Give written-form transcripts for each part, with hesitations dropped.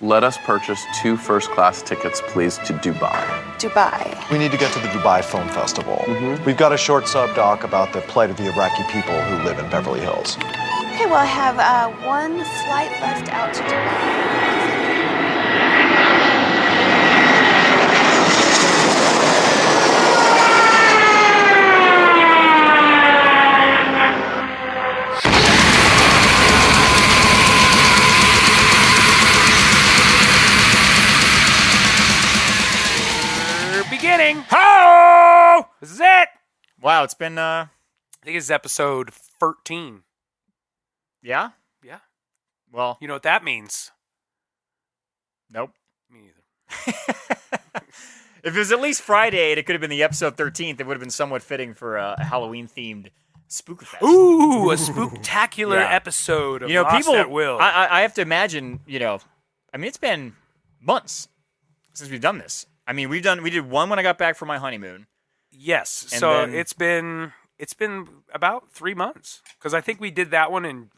Let us purchase 2 first-class tickets, please, to Dubai. Dubai. We need to get to the Dubai Film Festival. We've got a short sub-doc about the plight of the Iraqi people who live in Beverly Hills. Okay, well, I have one flight left out to Dubai. Beginning. Ho! This is it. Wow, it's been I think it's episode 13. yeah? Yeah. Well, You know what that means? nope. Me neither. If it was at least Friday and it could have been the episode 13th, it would have been somewhat fitting for a Halloween-themed Spook Fest. Ooh, a spooktacular Yeah. episode of You know, Lost people, at Will. I have to imagine, I mean, it's been months since we've done this. I mean, we did one when I got back from my honeymoon. Yes. And So then- it's been about 3 months because I think we did that one in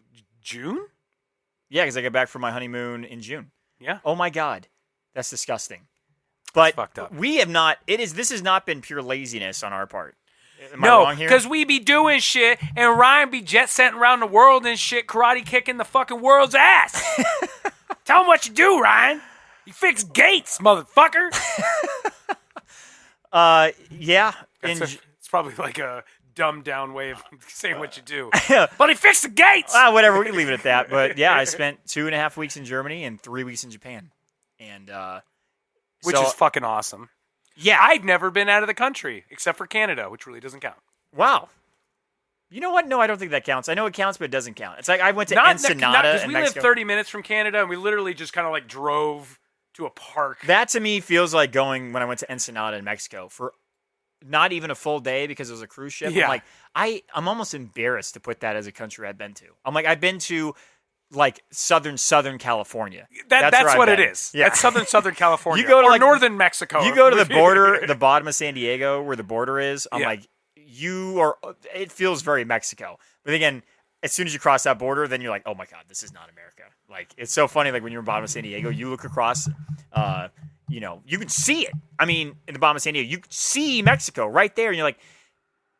June. Yeah, because I got back from my honeymoon in June. Yeah. Oh my God, that's disgusting. But fucked up. we have not. This has not been pure laziness on our part. Am I No, wrong here? because we be doing shit and Ryan be jet setting around the world and shit, karate kicking the fucking world's ass. Tell him what you do, Ryan. You fix gates, motherfucker. Yeah. It's probably like a dumbed down way of saying what you do. But he fixed the gates. Whatever. We can leave it at that. But yeah, I spent 2.5 weeks in Germany and 3 weeks in Japan, and Which is fucking awesome. yeah. I've never been out of the country except for Canada, which really doesn't count. Wow. You know what? No, I don't think that counts. I know it counts, but it doesn't count. It's like I went to Ensenada because in we Mexico. live 30 minutes from Canada, and we literally just kind of like drove to a park. That to me feels like going when I went to Ensenada in Mexico for not even a full day because it was a cruise ship. Yeah. I'm like, I'm almost embarrassed to put that as a country I've been to. I'm like, I've been to like Southern California. That's where what I've it been. is. Yeah. That's Southern California. You go to or like northern Mexico. You go to the border, the bottom of San Diego, where the border is. I'm Yeah. like, it feels very Mexico. But again, as soon as you cross that border, then you're like, oh my God, this is not America. Like, it's so funny. Like when you're in the bottom of San Diego, you look across, you can see it. I mean, in the bottom of San Diego, you can see Mexico right there. And you're like,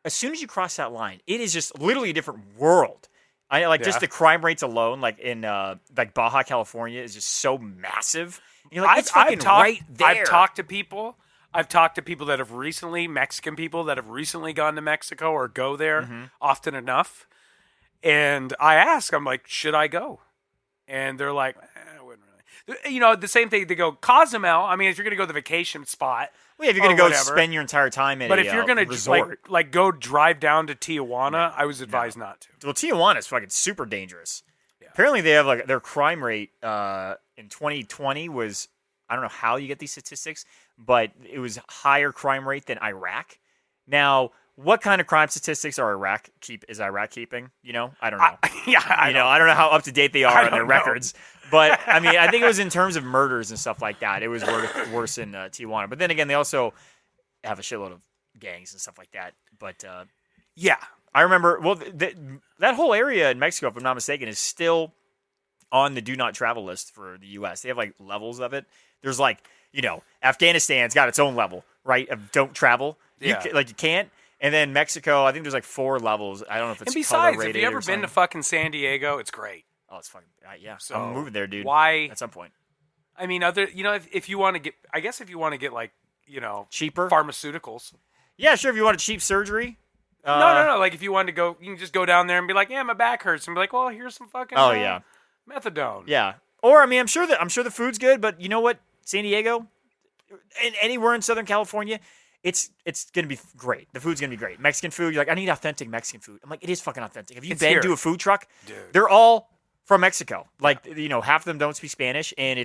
as soon as you cross that line, it is just literally a different world. I like just the crime rates alone, like in like Baja California, is just so massive. And you're like, it's fucking right there. I've talked to people that have recently, Mexican people that have recently gone to Mexico or go there often enough. And I ask, I'm like, should I go? And they're like, I wouldn't really. You know, the same thing. They go, Cozumel. I mean, if you're going to go to the vacation spot. Well, if you're going to go whatever. spend your entire time at But if you're going to resort. like go drive down to Tijuana, I was advised not to. Well, Tijuana is fucking super dangerous. Yeah. Apparently, they have like their crime rate in 2020 was, I don't know how you get these statistics, but it was higher crime rate than Iraq. Now, what kind of crime statistics are Iraq keeping? You know, I don't know. I don't know how up to date they are on their records. But I mean, I think it was in terms of murders and stuff like that. It was worse in Tijuana. But then again, they also have a shitload of gangs and stuff like that. But yeah, I remember. Well, that whole area in Mexico, if I'm not mistaken, is still on the do not travel list for the U.S. They have like levels of it. There's like, Afghanistan's got its own level, right? Of don't travel. Yeah. You can't. And then Mexico, I think there's like 4 levels. I don't know if it's and besides, color rated if you ever or been to something. fucking San Diego, it's great. Oh, it's fucking yeah. So I'm moving there, dude. why? At some point. I mean, if you want to get, I guess if you want to get like, cheaper pharmaceuticals. Yeah, sure. If you want a cheap surgery. No. Like if you want to go, you can just go down there and be like, yeah, my back hurts, and be like, well, here's some fucking. Methadone. Yeah. Or I mean, I'm sure the food's good, but you know what? San Diego, and anywhere in Southern California, it's gonna be great. The food's gonna be great. Mexican food. You're like, I need authentic Mexican food. I'm like, it is fucking authentic. Have you been to a food truck? Dude. They're all from Mexico. Like, half of them don't speak Spanish, and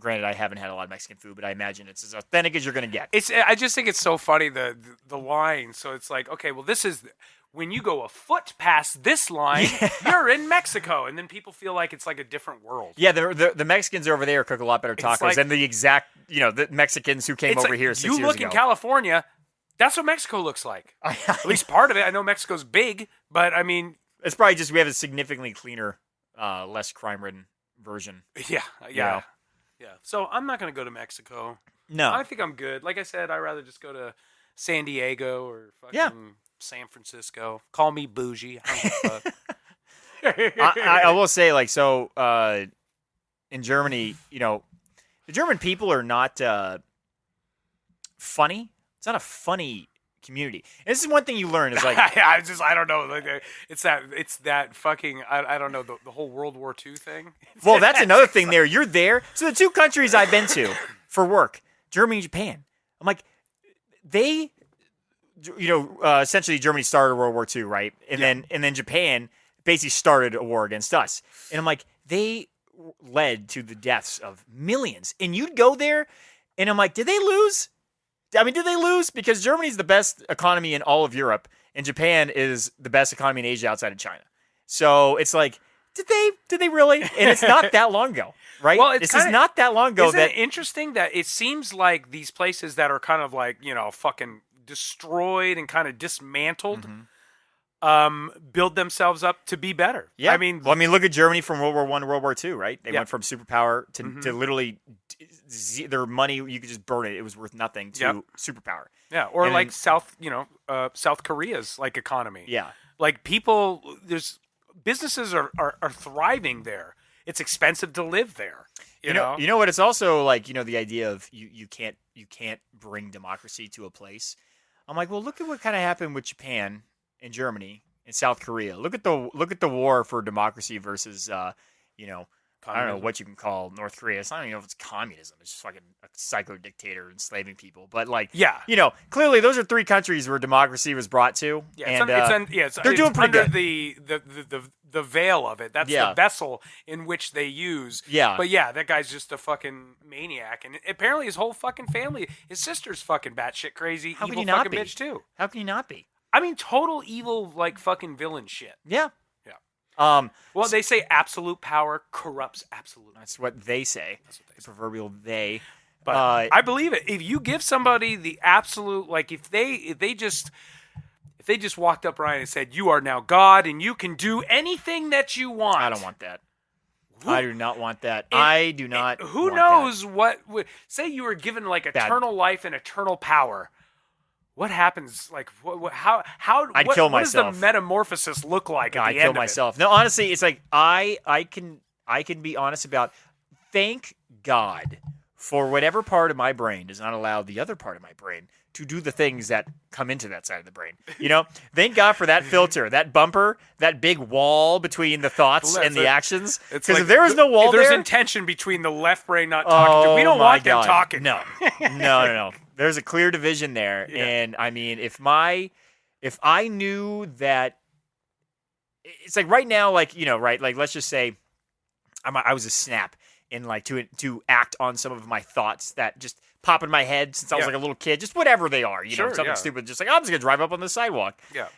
granted, I haven't had a lot of Mexican food, but I imagine it's as authentic as you're gonna get. I just think it's so funny the line. So it's like, okay, well, this is when you go a foot past this line, you're in Mexico, and then people feel like it's like a different world. Yeah, the Mexicans over there cook a lot better tacos like, than the exact the Mexicans who came over here 6 years ago. You look in California, that's what Mexico looks like. At least part of it. I know Mexico's big, but I mean, it's probably just we have a significantly cleaner, less crime-ridden version. Yeah. Yeah. So I'm not going to go to Mexico. No. I think I'm good. Like I said, I'd rather just go to San Diego or fucking San Francisco. Call me bougie. I don't give a fuck. I will say, like, so in Germany, the German people are not funny. It's not a funny community. And this is one thing you learn is like I don't know. Like, it's that fucking I don't know the whole World War II thing. Well, that's another thing there. You're there. So the two countries I've been to for work, Germany and Japan. I'm like, they, essentially Germany started World War II, right? And then Japan basically started a war against us. And I'm like, they led to the deaths of millions. And you'd go there, and I'm like, did they lose? Did they lose? Because Germany's the best economy in all of Europe, and Japan is the best economy in Asia outside of China. So it's like, did they really? And it's not that long ago, right? Well, this is not that long ago. Isn't it interesting that it seems like these places that are kind of like, fucking destroyed and kind of dismantled build themselves up to be better. Yeah. Look at Germany from World War I to World War II, right? They went from superpower to literally their money, you could just burn it. It was worth nothing to superpower. Yeah. Or and like South Korea's like economy. Yeah. Like businesses are thriving there. It's expensive to live there. You know what? It's also like, the idea of you can't bring democracy to a place. I'm like, well, look at what kind of happened with Japan and Germany and South Korea. Look at the war for democracy versus I don't know what you can call North Korea. It's not even know if it's communism. It's just fucking a psycho dictator enslaving people. But clearly those are three countries where democracy was brought to. Yeah, they're doing pretty under good. the veil of it. That's the vessel in which they use. Yeah. But yeah, that guy's just a fucking maniac, and apparently his whole fucking family, his sister's fucking batshit crazy, How evil can you not fucking be? bitch too. How can you not be? Total evil, like fucking villain shit. Yeah. Well, they say absolute power corrupts absolute. That's what they say. The proverbial they. But I believe it. If you give somebody the absolute, like if they just walked up Ryan and said, "You are now God, and you can do anything that you want." I don't want that. I do not want that. I do not. Who want knows that. what? Say you were given like eternal life and eternal power. What happens? Like, how? I'd kill what myself. does the metamorphosis look like? At the I'd end kill of myself. No, honestly, it's like I can be honest about. Thank God for whatever part of my brain does not allow the other part of my brain to do the things that come into that side of the brain. Thank God for that filter, that bumper, that big wall between the thoughts and the actions. Because if there was no wall there's there, intention between the left brain not talking. We don't want them talking. No. There's a clear division there, and if I knew that, it's like right now, right? Like let's just say, I was a snap and like to act on some of my thoughts that just pop in my head since I was like a little kid, just whatever they are, something stupid, just like I'm just gonna drive up on the sidewalk. Yeah.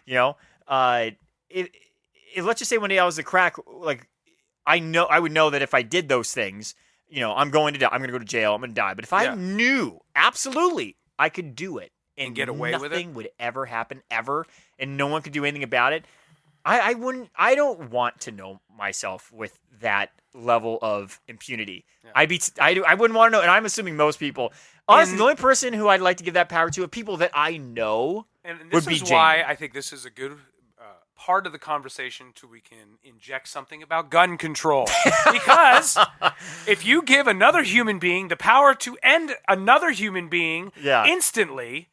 Let's just say one day I was a crack, like I would know that if I did those things, I'm going to die. I'm going to go to jail. I'm going to die. But if I knew absolutely I could do it and get away with it, nothing would ever happen ever, and no one could do anything about it, I wouldn't. I don't want to know myself with that level of impunity. Yeah. I wouldn't want to know, and I'm assuming most people. Honestly, the only person who I'd like to give that power to are people that I know would be This is why I think this is a good part of the conversation to we can inject something about gun control. Because if you give another human being the power to end another human being instantly.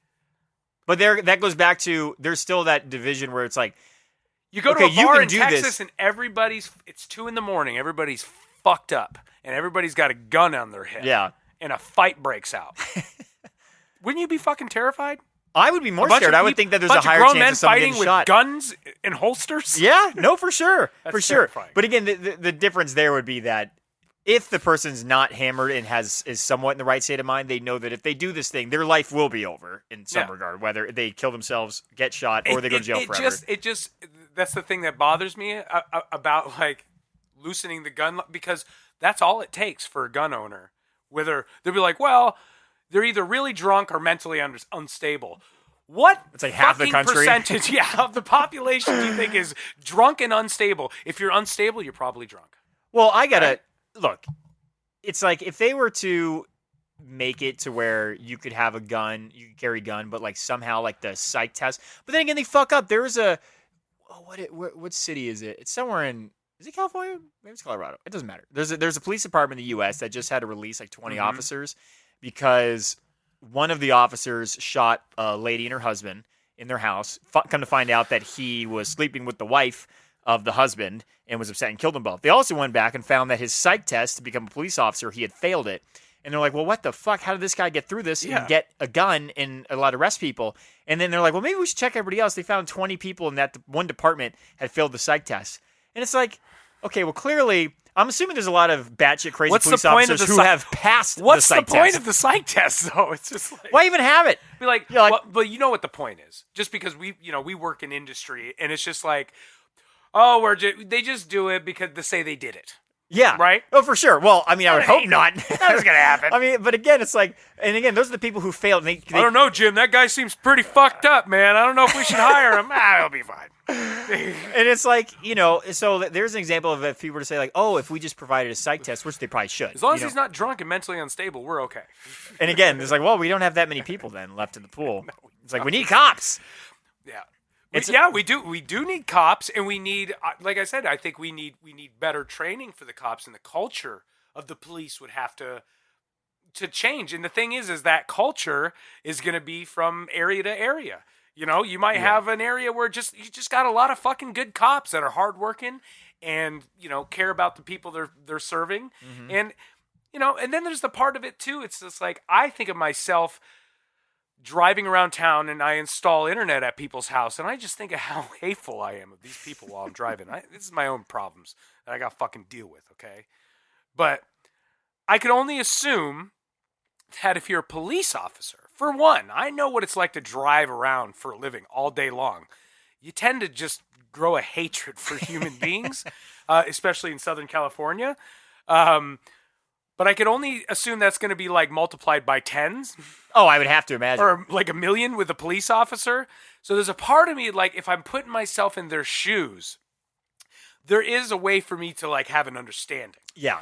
But that goes back to, there's still that division where it's like, you go to a bar in Texas and it's 2 a.m, everybody's fucked up, and everybody's got a gun on their head. Yeah. And a fight breaks out. Wouldn't you be fucking terrified? I would be more scared. I would think that there's a higher chance of someone fighting getting shot. with guns and holsters. Yeah, no, for sure, That's sure. terrifying. But again, the difference there would be that if the person's not hammered and is somewhat in the right state of mind, they know that if they do this thing, their life will be over in some regard, whether they kill themselves, get shot, or they go to jail forever. That's the thing that bothers me about like loosening the gun, because that's all it takes for a gun owner. Whether they'll be like, well, they're either really drunk or mentally unstable. What it's like half the country percentage of the population do you think is drunk and unstable? If you're unstable, you're probably drunk. Well, I gotta look. it's like if they were to make it to where you could have a gun, you could carry a gun, but like somehow like the psych test. But then again, they fuck up. There's a what city is it? It's somewhere in. Is it California? Maybe it's Colorado. It doesn't matter. There's a police department in the U.S. that just had to release like 20 officers because one of the officers shot a lady and her husband in their house. Come to find out that he was sleeping with the wife of the husband and was upset and killed them both. They also went back and found that his psych test to become a police officer, he had failed it. And they're like, well, what the fuck? How did this guy get through this and get a gun and allowed to arrest people? And then they're like, well, maybe we should check everybody else. They found 20 people in that one department had failed the psych test. And it's like, okay, well, clearly, I'm assuming there's a lot of batshit crazy police officers who have passed the psych test. What's the point of the psych test, though? It's just like... Why even have it? Be like, well, but you know what the point is. Just because we work in industry, and it's just like, oh, they just do it because they say they did it. Yeah. Right? Oh, for sure. Well, I mean, I would hope not. That's going to happen. I mean, but again, it's like, and again, those are the people who failed. I don't know, Jim. That guy seems pretty fucked up, man. I don't know if we should hire him. He'll be fine. And it's like, so there's an example of if people were to say like, oh, if we just provided a psych test, which they probably should. As long as he's not drunk and mentally unstable, we're okay. And again, it's like, well, we don't have that many people then left in the pool. It's like, we need cops. Yeah. We do need cops, and we need, like I said, I think we need better training for the cops, and the culture of the police would have to change. And the thing is that culture is going to be from area to area. You might have an area where you just got a lot of fucking good cops that are hardworking and care about the people they're serving, and and then there's the part of it too. It's just like I think of myself driving around town and I install internet at people's house, and I just think of how hateful I am of these people while I'm driving. This is my own problems that I got to fucking deal with, okay? But I could only assume that if you're a police officer, for one, I know what it's like to drive around for a living all day long. You tend to just grow a hatred for human beings, especially in Southern California. But I could only assume that's going to be like multiplied by tens. Oh, I would have to imagine. Or like 1 million with a police officer. So there's a part of me, like, if I'm putting myself in their shoes, there is a way for me to like have an understanding. Yeah.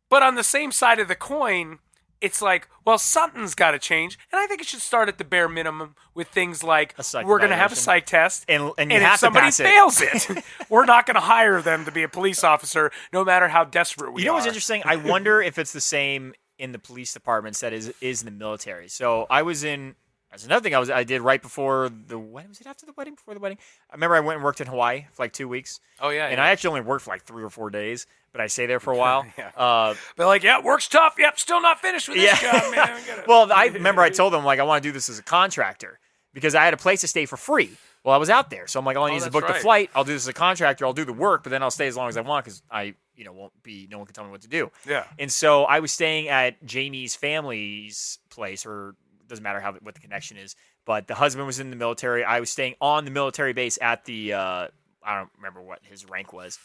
But on the same side of the coin, it's like, well, something's got to change. And I think it should start at the bare minimum with things like, we're going to have a psych test. And if somebody fails it, we're not going to hire them to be a police officer, no matter how desperate we are. You know what's interesting? I wonder if it's the same in the police departments that is in the military. So I was in... That's another thing I did right before the wedding. Was it after the wedding? Before the wedding? I remember I went and worked in Hawaii for like 2 weeks. Oh, yeah. And I actually only worked for like 3 or 4 days, but I stayed there for a while. They're like, yeah, work's tough. Yep, still not finished with this job, man. Well, I remember I told them, like, I want to do this as a contractor because I had a place to stay for free while I was out there. So I'm like, all I need is to book the flight. I'll do this as a contractor. I'll do the work, but then I'll stay as long as I want because I, no one can tell me what to do. Yeah. And so I was staying at Jamie's family's place, or doesn't matter what the connection is. But the husband was in the military. I was staying on the military base at the, I don't remember what his rank was.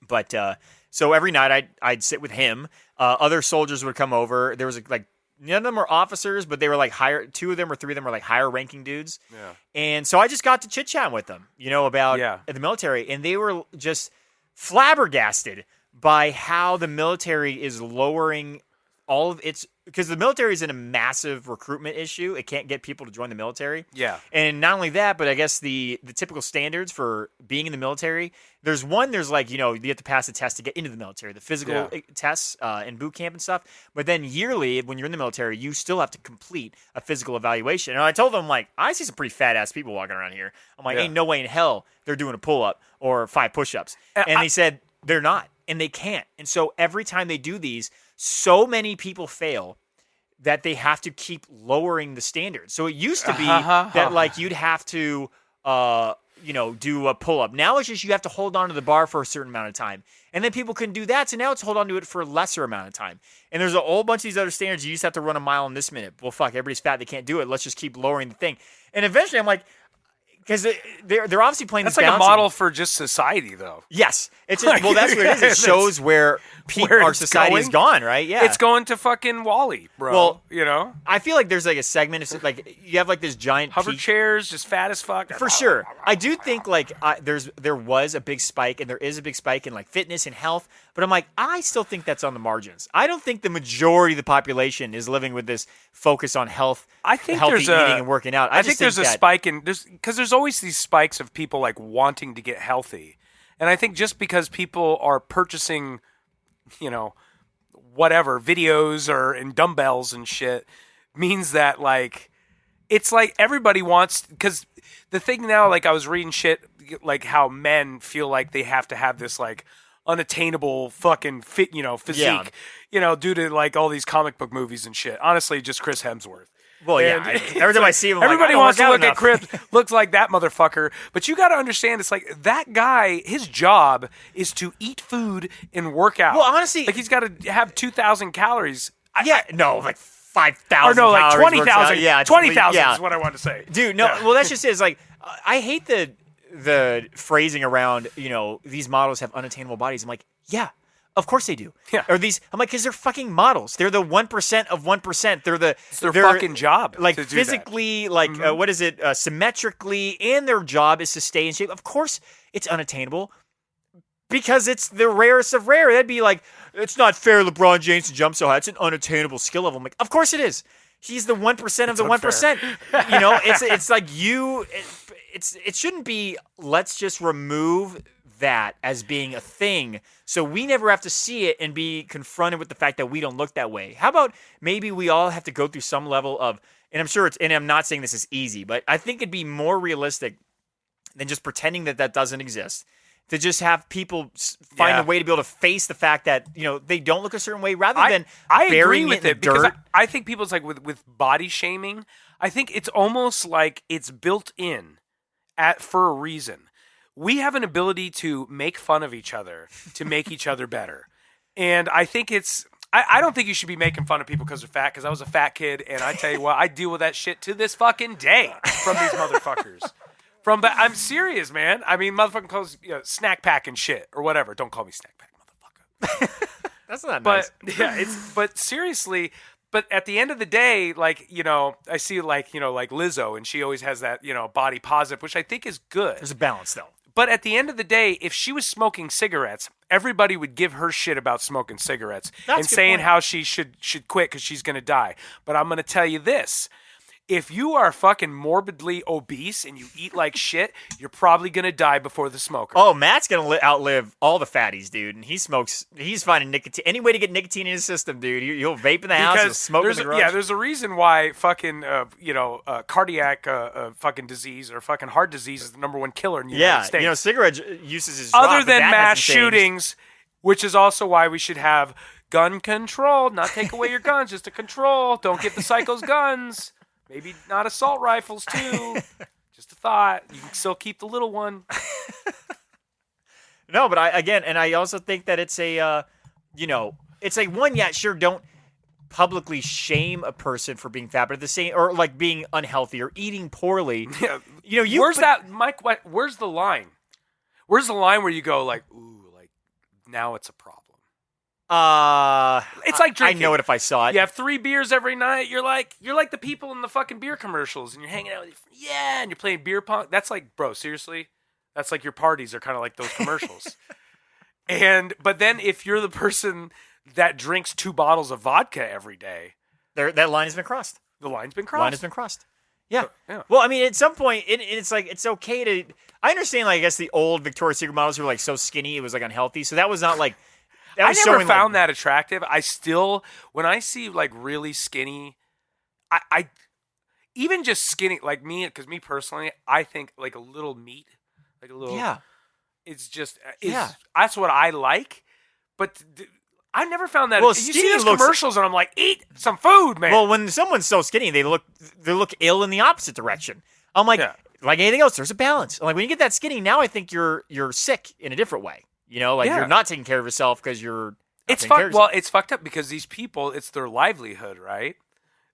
But so every night I'd sit with him. Other soldiers would come over. There was like none of them were officers, but they were like higher. 2 of them or 3 of them were like higher ranking dudes. Yeah. And so I just got to chit chat with them, about the military. And they were just flabbergasted by how the military is lowering all of its, because the military is in a massive recruitment issue. It can't get people to join the military. Yeah. And not only that, but I guess the typical standards for being in the military, there's like, you have to pass a test to get into the military, the physical tests in boot camp and stuff. But then yearly, when you're in the military, you still have to complete a physical evaluation. And I told them, like, I see some pretty fat ass people walking around here. I'm like, ain't no way in hell they're doing a pull up or 5 push-ups. And they said they're not, and they can't. And so every time they do these, so many people fail that they have to keep lowering the standards. So it used to be that like you'd have to, do a pull-up. Now it's just you have to hold on to the bar for a certain amount of time. And then people can do that. So now it's hold on to it for a lesser amount of time. And there's a whole bunch of these other standards. You just have to run a mile in this minute. Well, fuck, everybody's fat. They can't do it. Let's just keep lowering the thing. And eventually I'm like, because they're obviously playing That's this like a balancing- model for just society, though. Yes, it's just, well, that's what it is. It shows where our it's society is going. gone, right? Yeah, It's going to fucking Wall-E, bro. Well, you know, I feel like there's like a segment. It's like you have like this giant hover peak. chairs, just fat as fuck. For sure. I do think like there was a big spike and there is a big spike in like fitness and health, but I'm like, I still think that's on the margins. I don't think the majority of the population is living with this focus on health, I think healthy there's eating and working out. I just think there's a that, spike in because there's always these spikes of people like wanting to get healthy, and I think just because people are purchasing, you know, whatever videos and dumbbells and shit means that like it's like everybody wants, because the thing now, like I was reading shit like how men feel like they have to have this like unattainable fucking physique, due to like all these comic book movies and shit. Honestly, just Chris Hemsworth. Well, yeah. Every time I see him, I'm everybody like, wants to look enough. at Chris, looks like that motherfucker. But you got to understand, it's like that guy. His job is to eat food and work out. Well, honestly, like he's got to have 2,000 calories. Like 5,000. Or no, like calories 20,000. works out. Yeah, 20,000 yeah. is what I wanted to say, dude. No, well, that's just it. It's like I hate the phrasing around, these models have unattainable bodies. I'm like, yeah, of course they do. Yeah. Or these, I'm like, because they're fucking models. They're the 1% of 1%. It's their fucking job, like to do physically, like what is it, symmetrically, and their job is to stay in shape. Of course, it's unattainable because it's the rarest of rare. That'd be like, it's not fair. LeBron James to jump so high. It's an unattainable skill level. I'm like, of course it is. He's the 1% of the 1%. It's like you. It shouldn't be. Let's just remove that as being a thing, so we never have to see it and be confronted with the fact that we don't look that way. How about maybe we all have to go through some level of, and I'm sure and I'm not saying this is easy, but I think it'd be more realistic than just pretending that doesn't exist, to just have people find a way to be able to face the fact that they don't look a certain way, rather than I agree burying with it in it the because dirt. I think people's like with body shaming. I think it's almost like it's built in for a reason. We have an ability to make fun of each other to make each other better, and I think it's. I don't think you should be making fun of people because they're fat. Because I was a fat kid, and I tell you what, I deal with that shit to this fucking day from these motherfuckers. I'm serious, man. I mean, motherfucking calls snack pack and shit or whatever. Don't call me snack pack, motherfucker. That's not nice. But but seriously. But at the end of the day, like, I see like Lizzo, and she always has that, body positive, which I think is good. There's a balance though. But at the end of the day, if she was smoking cigarettes, everybody would give her shit about smoking cigarettes and saying how she should quit because she's going to die. But I'm going to tell you this. If you are fucking morbidly obese and you eat like shit, you're probably going to die before the smoker. Oh, Matt's going to outlive all the fatties, dude. And he smokes, he's finding nicotine. Any way to get nicotine in his system, dude. He'll vape in the house, he'll smoke in the garage. Yeah, there's a reason why fucking, cardiac fucking disease or fucking heart disease is the number one killer in the United States. Cigarette usage is other dropped, than but that mass hasn't changed. shootings, which is also why we should have gun control. Not take away your guns, just to control. Don't give the psychos guns. Maybe not assault rifles, too. Just a thought. You can still keep the little one. No, but I also think that it's a, it's like one, sure, don't publicly shame a person for being fat, but at the same, or like being unhealthy or eating poorly. Yeah. Mike, where's the line? Where's the line where you go like, ooh, like now it's a problem? It's like drinking. I know it if I saw it. You have 3 beers every night. You're like the people in the fucking beer commercials, and you're hanging out with and you're playing beer pong. That's like, bro, seriously, that's like your parties are kind of like those commercials. But then if you're the person that drinks 2 bottles of vodka every day, that line has been crossed. The line's been crossed. Line has been crossed. Yeah. Yeah. Well, I mean, at some point, it's like it's okay to. I understand, like I guess the old Victoria's Secret models were like so skinny, it was like unhealthy. So that was not like. I never found that attractive. I still, when I see like really skinny, I even just skinny, like me, because me personally, I think like a little meat, like a little, it's just, that's what I like. But I never found that. Well, you see those commercials and I'm like, eat some food, man. Well, when someone's so skinny, they look ill in the opposite direction. I'm like, like anything else, there's a balance. I'm like, when you get that skinny, now I think you're sick in a different way. You're not taking care of yourself because you're. It's fucked. Well, it's fucked up because these people, it's their livelihood, right?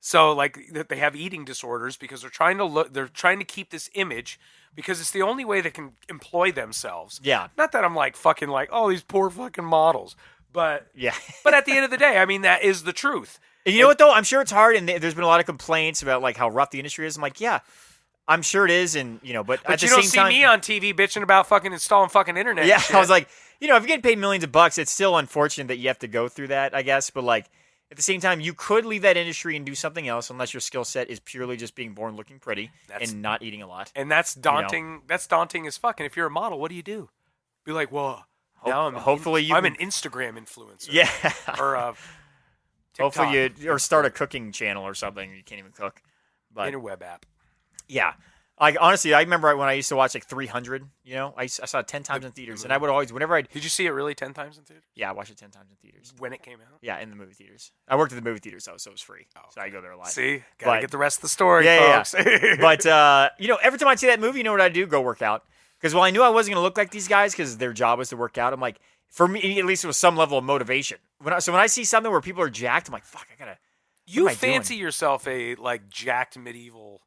So like that they have eating disorders because they're trying to keep this image because it's the only way they can employ themselves. Yeah. Not that I'm like fucking like, oh, these poor fucking models. But Yeah. but at the end of the day, I mean, that is the truth. And you know what though? I'm sure it's hard, and there's been a lot of complaints about like how rough the industry is. I'm like, yeah, I'm sure it is, and but at the you don't same see time, me on TV bitching about fucking installing fucking internet. yeah, and shit. I was like, if you're getting paid millions of bucks, it's still unfortunate that you have to go through that, I guess. But like at the same time, you could leave that industry and do something else, unless your skill set is purely just being born looking pretty and not eating a lot. And that's daunting. That's daunting as fuck. And if you're a model, what do you do? Be like, well, now I'm an Instagram influencer. Yeah. Or TikTok. Hopefully you start a cooking channel or something. You can't even cook. But interweb app. yeah. Like honestly, I remember when I used to watch like 300. I saw it 10 times in theaters, and I would always whenever I Did you see it really 10 times in theaters? I watched it 10 times in theaters. When it came out? Yeah, in the movie theaters. I worked at the movie theaters though, so it was free. So I go there a lot. See, gotta But- get the rest of the story, Yeah, folks. But every time I see that movie, you know what I do? Go work out. Because while I knew I wasn't gonna look like these guys because their job was to work out, I'm like, for me at least, it was some level of motivation. When I see something where people are jacked, I'm like, fuck, I gotta. You what am I doing? fancy yourself a like jacked medieval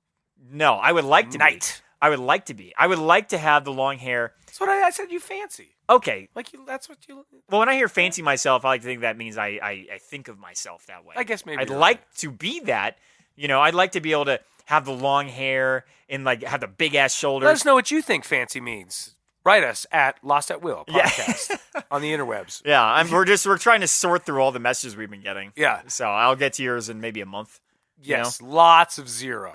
No, I would like to knight. be. I would like to be. I would like to have the long hair. That's what I said. You fancy. Okay. Like that's what you. Well, when I hear fancy myself, I like to think that means I think of myself that way. I guess maybe I'd you're like to be that. I'd like to be able to have the long hair and like have the big ass shoulders. Let us know what you think fancy means. Write us at Lost at Will Yeah. podcast on the interwebs. Yeah, we're trying to sort through all the messages we've been getting. Yeah. So I'll get to yours in maybe a month. Yes, lots of zero.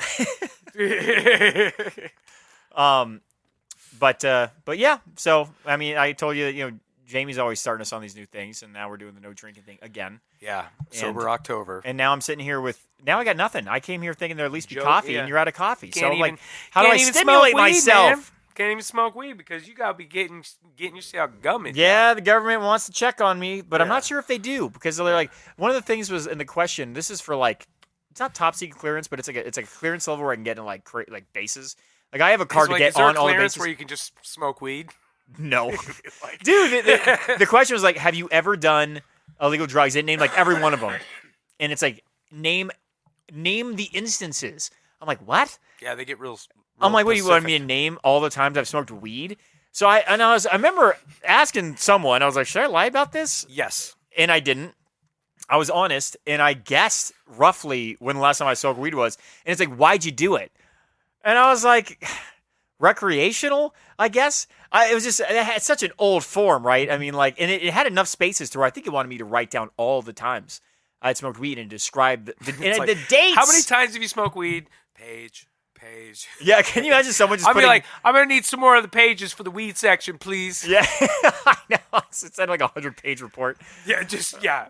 But yeah. So I mean, I told you that Jamie's always starting us on these new things, and now we're doing the no drinking thing again. Yeah, sober October. And now I'm sitting here now I got nothing. I came here thinking there'd at least be Joe, coffee, yeah. and you're out of coffee. Can't So I'm even- like, how do I can't even stimulate smoke weed, myself? man. Can't even smoke weed because you gotta be getting yourself gumming. Yeah, the government wants to check on me, but I'm Yeah. not sure if they do because they're like one of the things was in the question. This is for like it's not top secret clearance, but it's like a clearance level where I can get in like bases. Like I have a card to get is there on a all the clearance bases. where you can just smoke weed? No, Like- dude. The question was like, have you ever done illegal drugs? It named like every one of them, and it's like name the instances. I'm like, what? Yeah, they get real. I'm like, what do you want me specific. to name all the times I've smoked weed? So I remember asking someone, I was like, should I lie about this? Yes. And I didn't. I was honest, and I guessed roughly when the last time I smoked weed was. And it's like, why'd you do it? And I was like, recreational, I guess. It had such an old form, right? I mean, like, and it had enough spaces to where I think it wanted me to write down all the times I had smoked weed and describe the Like, dates. How many times have you smoked weed? Page. Yeah, can you imagine someone just I'll be putting... like, I'm gonna need some more of the pages for the weed section, please. Yeah, I know. It's like a 100-page report. Yeah.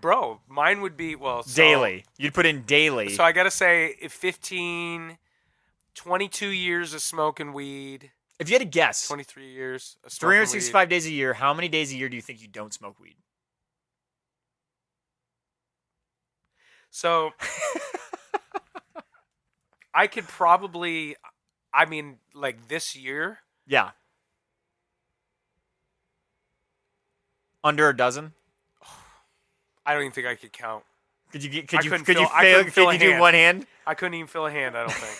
Bro, mine would be Daily. You'd put in daily. So I gotta say, if 22 years of smoking weed, If you had to guess, 23 years of smoking 365 days a year, how many days a year do you think you don't smoke weed? So I could probably, like this year, Yeah. Under a dozen? I don't even think I could count. Could you I do hand. one hand? I couldn't even fill a hand, I don't think.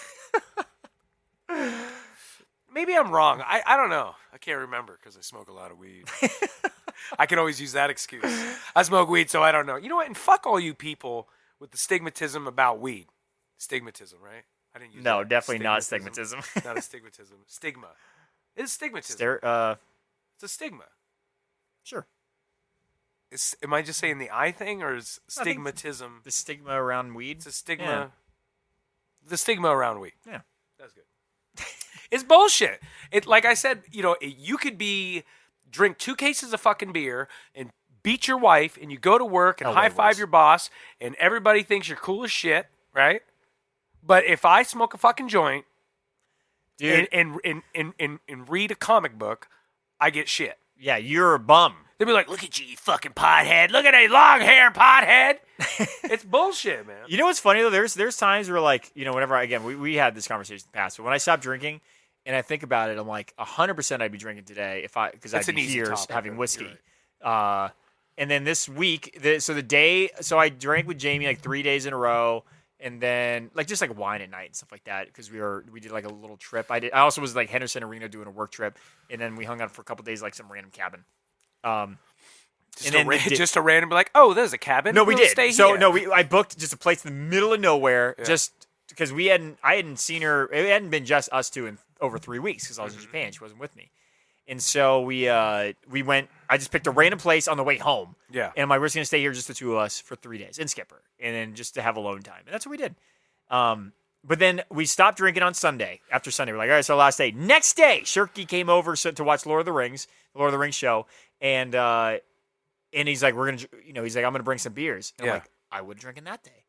Maybe I'm wrong. I don't know. I can't remember because I smoke a lot of weed. I can always use that excuse. I smoke weed, so I don't know. You know what? And fuck all you people with the stigmatism about weed. Stigmatism, right? I didn't use No, that. definitely not stigmatism. Not a stigmatism. Stigma. It's stigmatism. It's a stigma. Sure. Am I just saying the eye thing, or is I think stigmatism? The stigma around weed? It's a stigma. Yeah. The stigma around weed. Yeah. That's good. It's bullshit. Like I said, you could drink 2 cases of fucking beer and beat your wife, and you go to work and Oh, high way five worse. your boss, and everybody thinks you're cool as shit, right? But if I smoke a fucking joint Dude, and read a comic book, I get shit. yeah, you're a bum. They'd be like, "Look at you fucking pothead! Look at that long hair, pothead!" It's bullshit, man. You know what's funny though? There's times where like, whenever we had this conversation in the past, but when I stopped drinking and I think about it, I'm like 100% I'd be drinking today because I'd It's an be easy here topic, having you're whiskey. right. And then this week, so I drank with Jamie like 3 days in a row, and then like just like wine at night and stuff like that because we did like a little trip. I also was like Henderson Arena doing a work trip, and then we hung out for a couple days like some random cabin. Just a random like, oh, there's a cabin. No, we We'll did. Stay So here. no, I booked just a place in the middle of nowhere, just because I hadn't seen her. It hadn't been just us two in over 3 weeks because I was in Japan. She wasn't with me, and so we went. I just picked a random place on the way home. Yeah, and I'm like, we're just gonna stay here, just the two of us, for 3 days in Skipper, and then just to have alone time, and that's what we did. But then we stopped drinking on Sunday. After Sunday, we're like, all right, it's our last day. Next day, Shirky came over to watch the Lord of the Rings show, and he's like, he's like, I'm gonna bring some beers. And I'm like, I would drink that day,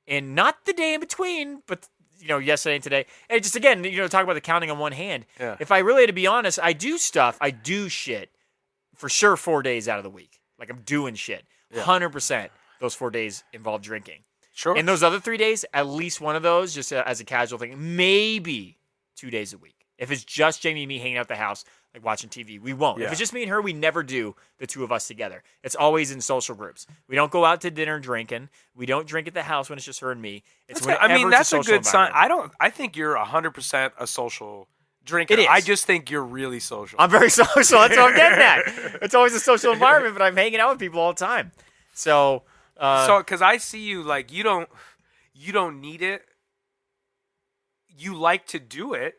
and not the day in between, but yesterday and today. And just again, talk about the counting on one hand. Yeah. If I really had to be honest, I do shit for sure 4 days out of the week. Like I'm doing shit. 100%. Those 4 days involve drinking. Sure. And those other 3 days, at least one of those, just as a casual thing, maybe 2 days a week. If it's just Jamie and me hanging out at the house, like watching TV, we won't. Yeah. If it's just me and her, we never do the two of us together. It's always in social groups. We don't go out to dinner drinking. We don't drink at the house when it's just her and me. It's that's a good sign. environment. I think you're 100% a social drinker. It is. I just think you're really social. I'm very social. That's what I'm getting at. It's always a social environment, but I'm hanging out with people all the time. So because I see you like you don't need it. You like to do it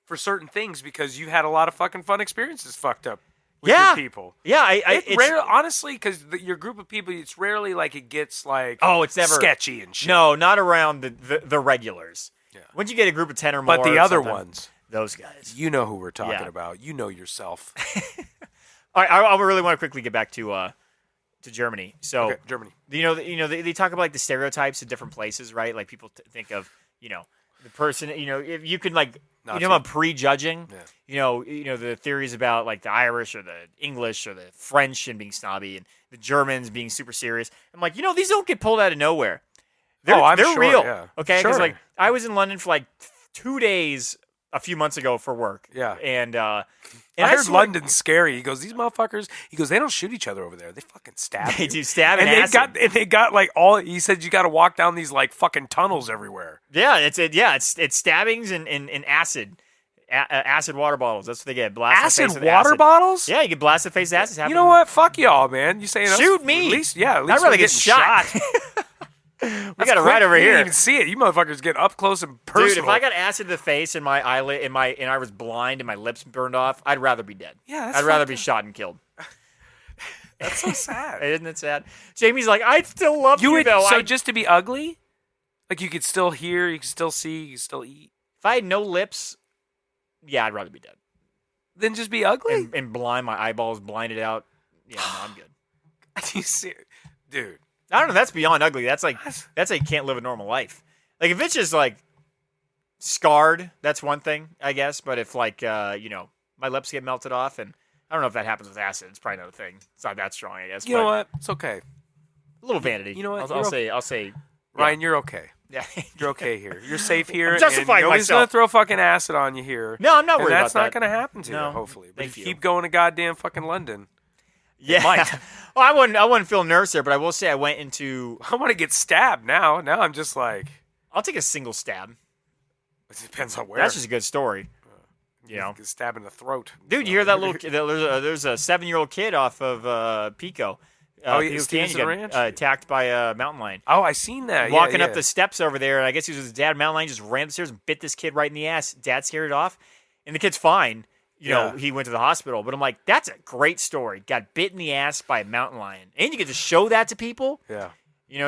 for certain things because you had a lot of fucking fun experiences fucked up with your people. Yeah, it's rare, honestly, because your group of people, it's rarely like it gets like it's never sketchy and shit. No, not around the regulars. Yeah. Once you get a group of 10 or more, but the other ones, those guys, you know who we're talking about. You know yourself. All right, I really want to quickly get back to Germany. So okay, Germany, they talk about like the stereotypes of different places, right? Like people think of the person, if you can like. About prejudging, the theories about like the Irish or the English or the French and being snobby and the Germans being super serious. I'm like, these don't get pulled out of nowhere. They're sure, real. Yeah. Okay. Sure. Cause like I was in London for like 2 days a few months ago for work. Yeah. And I heard London's scary. He goes, these motherfuckers. He goes, they don't shoot each other over there. They fucking stab. They you. do stab and acid. they got like all. He said you got to walk down these like fucking tunnels everywhere. Yeah. It's stabbings and acid. Acid water bottles. That's what they get. Blasted Acid water bottles? Yeah, you get blasted face acid. You know what? Fuck y'all, man. You saying shoot me? At least I'd rather get shot. We got it right over you here. Didn't even see it. You motherfuckers get up close and personal. Dude, if I got acid to the face and my eyelid and I was blind and my lips burned off, I'd rather be dead. Yeah, I'd rather be shot and killed. That's so sad. Isn't it sad? Jamie's like, I still love you though. So just to be ugly, like you could still hear, you could still see, you could still eat. If I had no lips, yeah, I'd rather be dead. Then just be ugly and blind. My eyeballs blinded out. Yeah, no, I'm good. You see, dude. I don't know. That's beyond ugly. That's like you can't live a normal life. Like if it's just like scarred, that's one thing, I guess. But if like my lips get melted off, and I don't know if that happens with acid. It's probably not a thing. It's not that strong, I guess. You know what? It's okay. A little vanity. You know what? I'll say. Ryan, you're okay. Yeah, you're okay here. You're safe here. I'm justifying and nobody's myself. gonna throw fucking acid on you here. No, I'm not worried about that. That's not gonna happen to you, hopefully. But if you keep going to goddamn fucking London. Yeah. Might. Well, I wouldn't feel nervous there, but I will say I went into. I want to get stabbed now. Now I'm just like. I'll take a single stab. It depends on where. That's just a good story. Get stabbed in the throat. Dude, you hear that little kid? There's a 7-year-old kid off of Pico. He's attacked by a mountain lion. Oh, I seen that. Walking up the steps over there, and I guess he was with his dad. Mountain lion just ran upstairs and bit this kid right in the ass. Dad scared it off, and the kid's fine. He went to the hospital. But I'm like, that's a great story. Got bit in the ass by a mountain lion, and you get to show that to people. Yeah.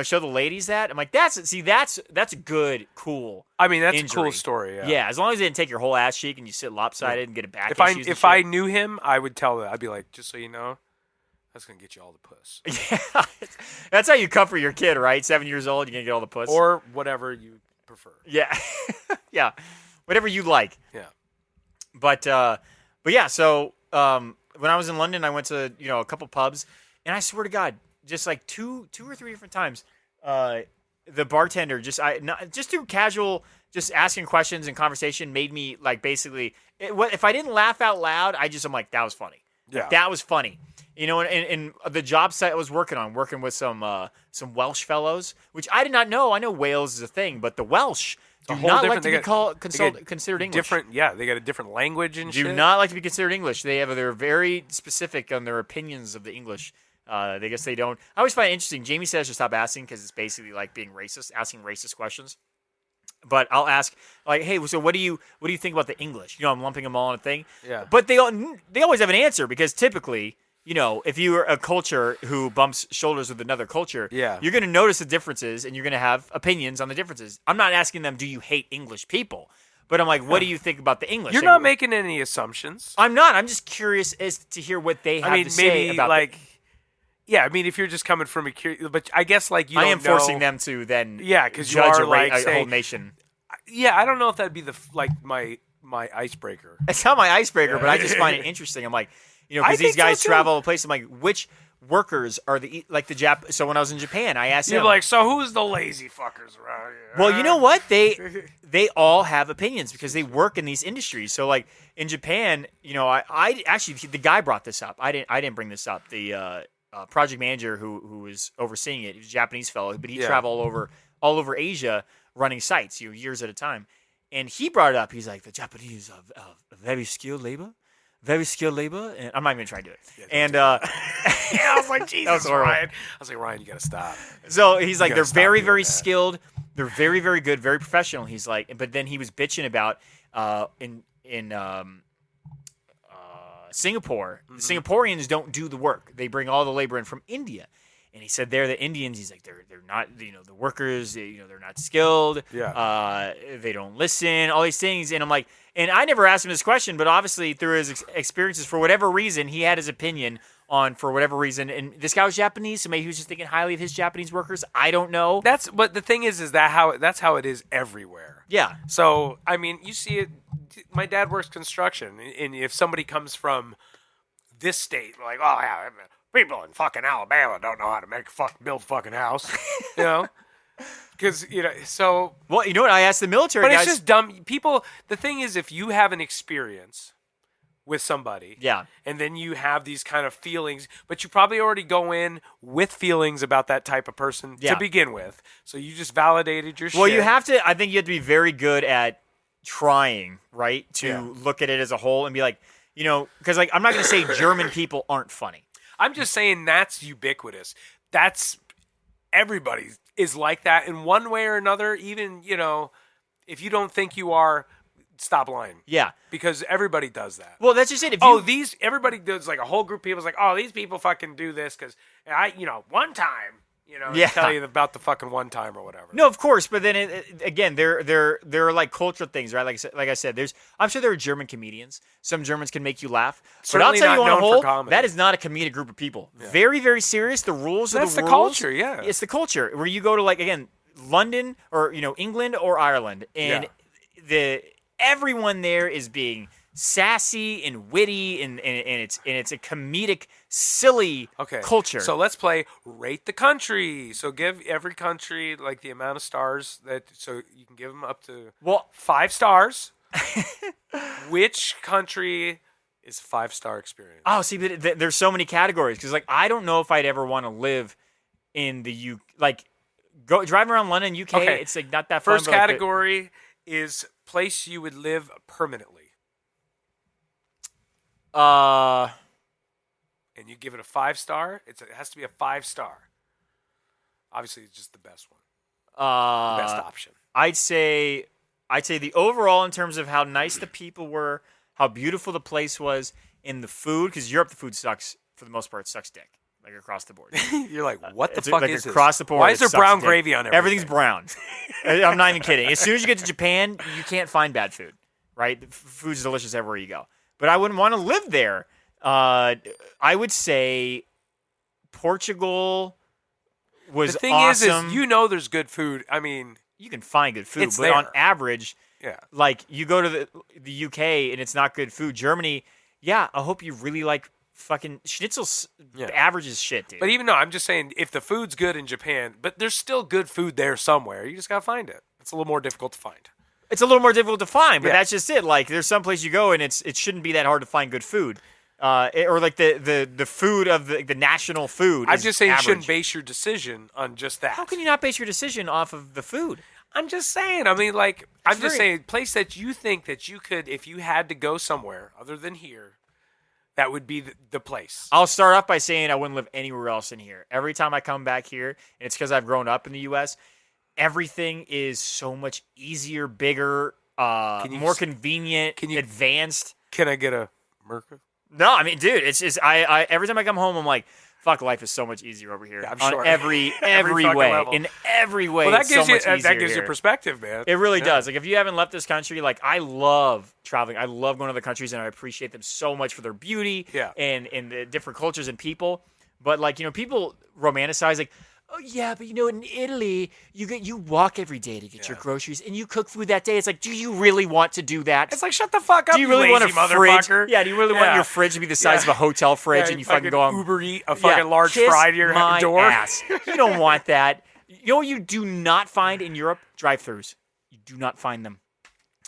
Show the ladies that. I'm like, that's a good, cool. I mean, that's injury. A cool story. Yeah. Yeah, as long as they didn't take your whole ass cheek and you sit lopsided and get a back. If I knew him, I would tell that. I'd be like, just so you know, that's gonna get you all the puss. Yeah, that's how you comfort your kid, right? 7 years old, you're gonna get all the puss, or whatever you prefer. Yeah, yeah, whatever you like. Yeah, but yeah. So when I was in London, I went to a couple pubs, and I swear to God, just like two or three different times, the bartender just through casual, just asking questions and conversation made me like basically if I didn't laugh out loud, I'm like, that was funny. Yeah, that was funny. You know, and the job site I was working with some Welsh fellows, which I did not know. I know Wales is a thing, but the Welsh do not like to be considered English. Different, yeah, they got a different language and shit. Do not like to be considered English. They're very specific on their opinions of the English. They guess they don't. I always find it interesting. Jamie says to stop asking because it's basically like being racist, asking racist questions. But I'll ask, like, hey, so what do you think about the English? You know, I'm lumping them all in a thing. Yeah. But they always have an answer because typically, you know, if you are a culture who bumps shoulders with another culture, yeah, you're going to notice the differences and you're going to have opinions on the differences. I'm not asking them, do you hate English people? But I'm like, what do you think about the English? You're not making any assumptions. I'm not. I'm just curious as to hear what they have to say about like. Yeah, I mean, if you're just coming from a curious, but I guess like you. I don't am forcing them to then. Yeah, because you judge are like a whole nation. Yeah, I don't know if that'd be my icebreaker. It's not my icebreaker, but I just find it interesting. I'm like, you know, because these guys travel a place. I'm like, which workers are the Jap? So when I was in Japan, I asked them. You're like, so who's the lazy fuckers around here? Well, you know what? They all have opinions because they work in these industries. So like in Japan, you know, I actually the guy brought this up. I didn't bring this up. The project manager who was overseeing it, he was a Japanese fellow, but he traveled all over Asia running sites, you know, years at a time. And he brought it up. He's like, the Japanese are very skilled labor. And I'm not even trying to do it. Yeah, and I was like, Jesus, Ryan. I was like, Ryan, you got to stop. So he's like, they're very, very skilled. They're very, very good, very professional. He's like, but then he was bitching about in Singapore, the Singaporeans don't do the work. They bring all the labor in from India. And he said the Indians, he's like, they're not, you know, the workers, they're not skilled. Yeah. They don't listen, all these things. And I'm like, and I never asked him this question, but obviously through his experiences, for whatever reason, he had his opinion on, for whatever reason. And this guy was Japanese, so maybe he was just thinking highly of his Japanese workers. I don't know. But the thing is that's how it is everywhere. Yeah. So, I mean, you see it. My dad works construction, and if somebody comes from this state, like, oh yeah, people in fucking Alabama don't know how to build fucking house, you know, because so. Well, you know what? I asked the military but guys. It's just dumb. People. The thing is, if you have an experience with somebody, and then you have these kind of feelings, but you probably already go in with feelings about that type of person to begin with, so you just validated your shit. Well, you have to. I think you have to be very good at trying, right, to look at it as a whole and be like, you know, because like I'm not going to say German people aren't funny. I'm just saying that's ubiquitous. That's everybody is like that in one way or another. Even, you know, if you don't think you are, stop lying. Yeah, because everybody does that. Well, that's just it. Everybody does, like a whole group of people is like, oh, these people fucking do this because one time. You know, tell you about the fucking one time or whatever. No, of course, but then again, there are like cultural things, right? Like I said, I'm sure there are German comedians. Some Germans can make you laugh. Certainly but I'll tell you on a whole, that that is not a comedic group of people. Yeah. Very, very serious. The rules are the rules. That's the culture, yeah. It's the culture where you go to like again London or England or Ireland, and everyone there is being sassy and witty, and it's a comedic, silly culture. So let's play Rate the Country. So give every country like the amount of stars so you can give them up to 5 stars. Which country is 5-star experience? Oh, see, but there's so many categories because like I don't know if I'd ever want to live in the UK. Like go driving around London, UK. Okay. It's like not that fun. First category is place you would live permanently. And you give it a 5-star. It has to be a 5-star. Obviously, it's just the best one. The best option. I'd say the overall in terms of how nice the people were, how beautiful the place was, and the food. Because Europe, the food sucks for the most part. Sucks dick, like across the board. You're like, what the fuck is this? Across the board. Why is there brown gravy on everything? Everything's brown. I'm not even kidding. As soon as you get to Japan, you can't find bad food. Right? The food's delicious everywhere you go. But I wouldn't want to live there. I would say Portugal was awesome. The thing is there's good food. I mean, you can find good food, but on average, like you go to the UK and it's not good food. Germany, I hope you really like fucking schnitzel's average is shit, dude. But even I'm just saying if the food's good in Japan, but there's still good food there somewhere. You just gotta find it. It's a little more difficult to find. It's a little more difficult to find, but that's just it. Like, there's some place you go, and it shouldn't be that hard to find good food. or like the food of the national food. I'm is just saying you shouldn't average. base your decision on just that. How can you not base your decision off of the food? I'm just saying. I mean, like, I'm just very- saying, place that you think that you could, if you had to go somewhere other than here, that would be the place. I'll start off by saying I wouldn't live anywhere else in here. Every time I come back here, and it's because I've grown up in the U.S., everything is so much easier, bigger, more convenient, advanced. Can I get a Merca? No, I mean, dude, it's just I every time I come home, I'm like, fuck, life is so much easier over here. Yeah, I'm on sure. every fucking way, level. in every way. Well, that it's gives so much you easier that gives you here. perspective, man. It really Yeah. does. Like, if you haven't left this country, like, I love traveling. I love going to other countries, and I appreciate them so much for their beauty and the different cultures and people. But, like, people romanticize, like, oh, yeah, but, in Italy, you walk every day to get your groceries, and you cook food that day. It's like, do you really want to do that? It's like, shut the fuck up, do you really want a lazy fridge? motherfucker. Yeah, do you really want your fridge to be the size of a hotel fridge, and you fucking go on Uber Eat a fucking large kiss fry to your my door? Ass. You don't want that. You know what you do not find in Europe? Drive-thrus. You do not find them.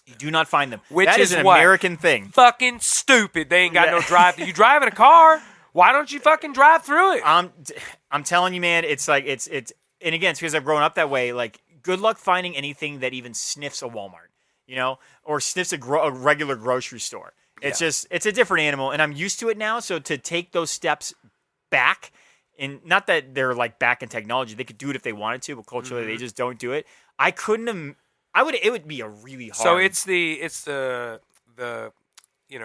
You do not find them. Which that is an what? American thing. Fucking stupid. They ain't got no drive. You drive in a car. Why don't you fucking drive through it? I'm telling you, man. It's like it's. And again, it's because I've grown up that way. Like, good luck finding anything that even sniffs a Walmart, or sniffs a regular grocery store. It's just, it's a different animal, and I'm used to it now. So to take those steps back, and not that they're like back in technology, they could do it if they wanted to, but culturally they just don't do it. I couldn't have. It would be a really hard. So it's the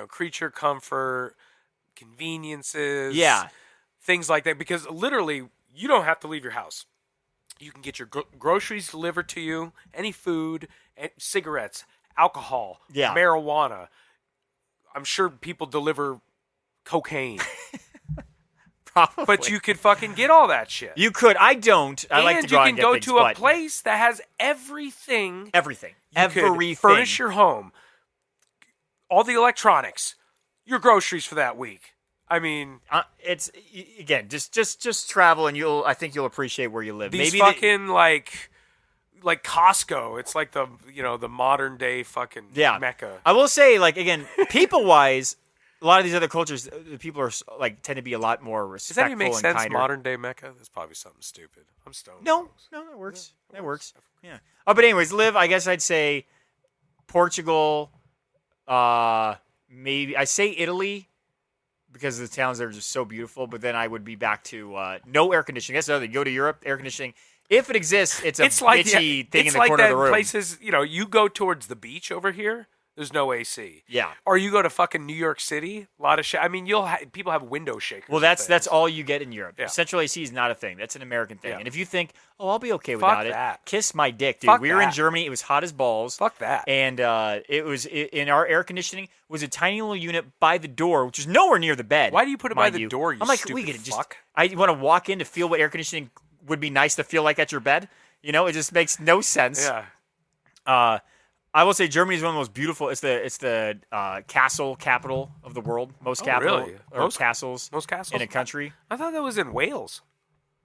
creature comfort, conveniences, things like that. Because literally, you don't have to leave your house. You can get your groceries delivered to you, any food, cigarettes, alcohol, marijuana. I'm sure people deliver cocaine. Probably. But you could fucking get all that shit. You could. I don't. I like to go out and get things, you can go to a place that has everything. Everything. You could furnish your home. All the electronics. Your groceries for that week. I mean, it's again just travel, and I think you'll appreciate where you live. These Maybe fucking like Costco. It's like the the modern day fucking Mecca. I will say, like, again, people wise, a lot of these other cultures, the people are like tend to be a lot more respectful. Does that even make and sense? kinder. Modern day Mecca. That's probably something stupid. I'm stoned. No, that works. Yeah, that works. Yeah. Oh, but anyways, live. I guess I'd say Portugal. Maybe I say Italy, because the towns there are just so beautiful, but then I would be back to no air conditioning. That's the other thing. Go to Europe, air conditioning. If it exists, it's a bitchy thing in the corner of the room. Places, you go towards the beach over here, there's no AC. Yeah. Or you go to fucking New York City, a lot of shit. I mean, people have window shakers. Well, that's all you get in Europe. Yeah. Central AC is not a thing. That's an American thing. Yeah. And if you think, I'll be okay Fuck without that. it, kiss my dick, dude. Fuck We were in that. Germany. It was hot as balls. Fuck that. And it was in our air conditioning was a tiny little unit by the door, which is nowhere near the bed. Why do you put it by mind the you. door, you I'm like, stupid we get it. fuck? I want to walk in to feel what air conditioning would be nice to feel like at your bed. It just makes no sense. Yeah. I will say Germany is one of the most beautiful. It's the castle capital of the world. Most capital really? or castles. Most castles in a country. I thought that was in Wales.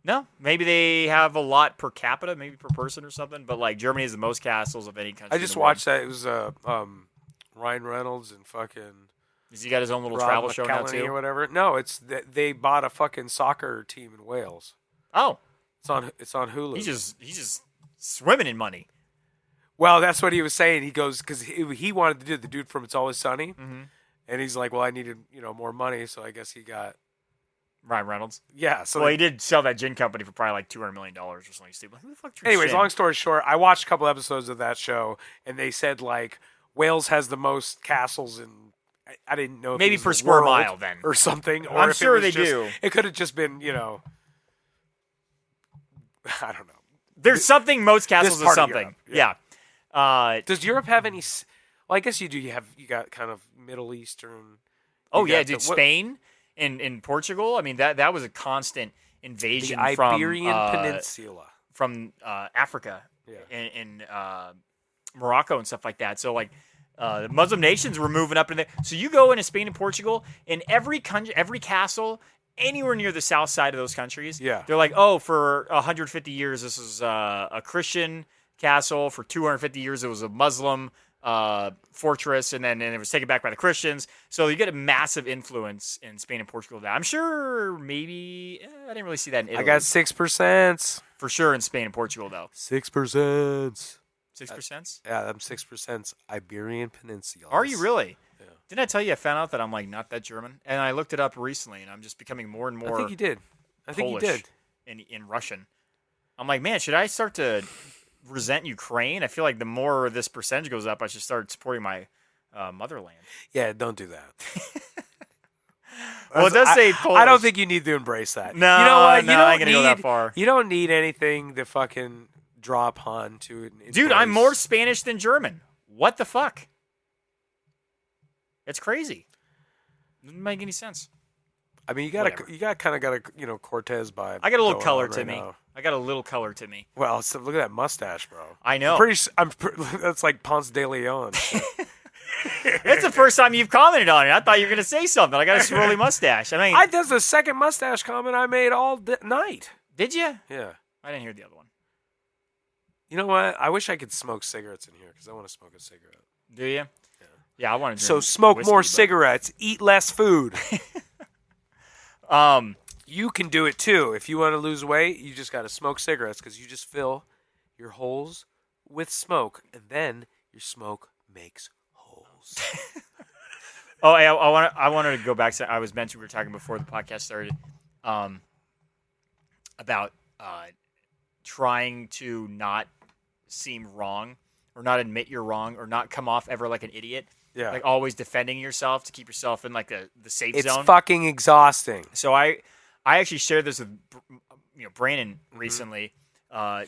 No, maybe they have a lot per capita, maybe per person or something. But like Germany has the most castles of any country. I just watched that. It was Ryan Reynolds and fucking. Has he got his own little Rob travel show now McElhenney too? or whatever. No, it's they bought a fucking soccer team in Wales. Oh, it's on Hulu. he's just swimming in money. Well, that's what he was saying. He goes because he wanted to do the dude from It's Always Sunny, and he's like, well, I needed more money, so I guess he got Ryan Reynolds. Yeah. So he did sell that gin company for probably like $200 million or something stupid. Who the fuck drinks anyways, gin? long story short, I watched a couple episodes of that show, and they said like Wales has the most castles, and I didn't know if maybe it was per the square world mile then or something. Or I'm if sure it was they just, do. It could have just been I don't know. There's something. Most castles part is of something. Europe, Yeah. Does Europe have any? Well, I guess you do. You got kind of Middle Eastern. Oh you yeah, got dude. the- Spain and in Portugal. I mean that was a constant invasion the from Iberian Peninsula. from Africa and Morocco and stuff like that. So like the Muslim nations were moving up in there. So you go into Spain and Portugal, and every country, every castle anywhere near the south side of those countries, they're like, oh, for 150 years this is a Christian castle. For 250 years it was a Muslim fortress, and then it was taken back by the Christians. So you get a massive influence in Spain and Portugal. I'm sure maybe I didn't really see that in Italy. I got 6%. For sure in Spain and Portugal, though. 6%. 6%? Yeah, I'm 6% Iberian Peninsula. Are you really? Yeah. Didn't I tell you I found out that I'm like not that German? And I looked it up recently, and I'm just becoming more and more I think you did. I think you Polish did. in Russian. I'm like, man, should I start to resent Ukraine? I feel like the more this percentage goes up, I should start supporting my motherland. Yeah, don't do that. Well, it does say Polish. I don't think you need to embrace that. No, you know what? no, I ain't gonna go that far. You don't need anything to fucking draw upon to. Dude, I'm more Spanish than German. What the fuck? It's crazy. Doesn't make any sense. I mean, you got kind of got a Cortez vibe. I got a little going color on to right me. now. I got a little color to me. Well, so look at that mustache, bro. I know. That's like Ponce de Leon. It's the first time you've commented on it. I thought you were going to say something. I got a swirly mustache. I mean, that's the second mustache comment I made all night. Did you? Yeah. I didn't hear the other one. You know what? I wish I could smoke cigarettes in here because I want to smoke a cigarette. Do you? Yeah, I want to. So smoke whiskey, more but... cigarettes, eat less food. You can do it too. If you want to lose weight, you just got to smoke cigarettes because you just fill your holes with smoke, and then your smoke makes holes. Oh, I wanted to go back to we were talking before the podcast started about trying to not seem wrong or not admit you're wrong or not come off ever like an idiot. Yeah. Like always defending yourself to keep yourself in like the safe zone. It's fucking exhausting. So I actually shared this with Brandon recently,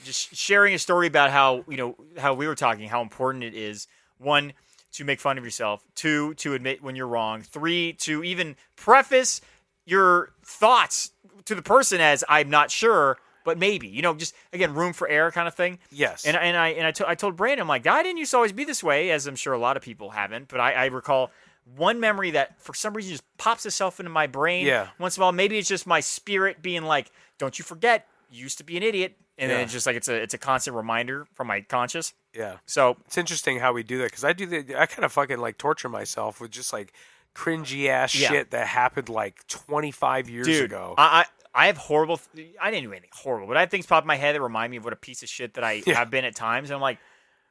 just sharing a story about how we were talking, how important it is, 1, to make fun of yourself, 2, to admit when you're wrong, 3, to even preface your thoughts to the person as I'm not sure, but maybe, just again, room for error kind of thing. Yes. And I told Brandon, I'm like, I didn't used to always be this way, as I'm sure a lot of people haven't, but I recall one memory that for some reason just pops itself into my brain. Yeah. Once in a while, maybe it's just my spirit being like, don't you forget, you used to be an idiot. And then it's just like, it's a constant reminder from my conscious. Yeah. So it's interesting how we do that because I kind of fucking like torture myself with just like cringy ass shit that happened like 25 years ago. I have horrible. I didn't do anything horrible, but I have things pop in my head that remind me of what a piece of shit that I have been at times. And I'm like,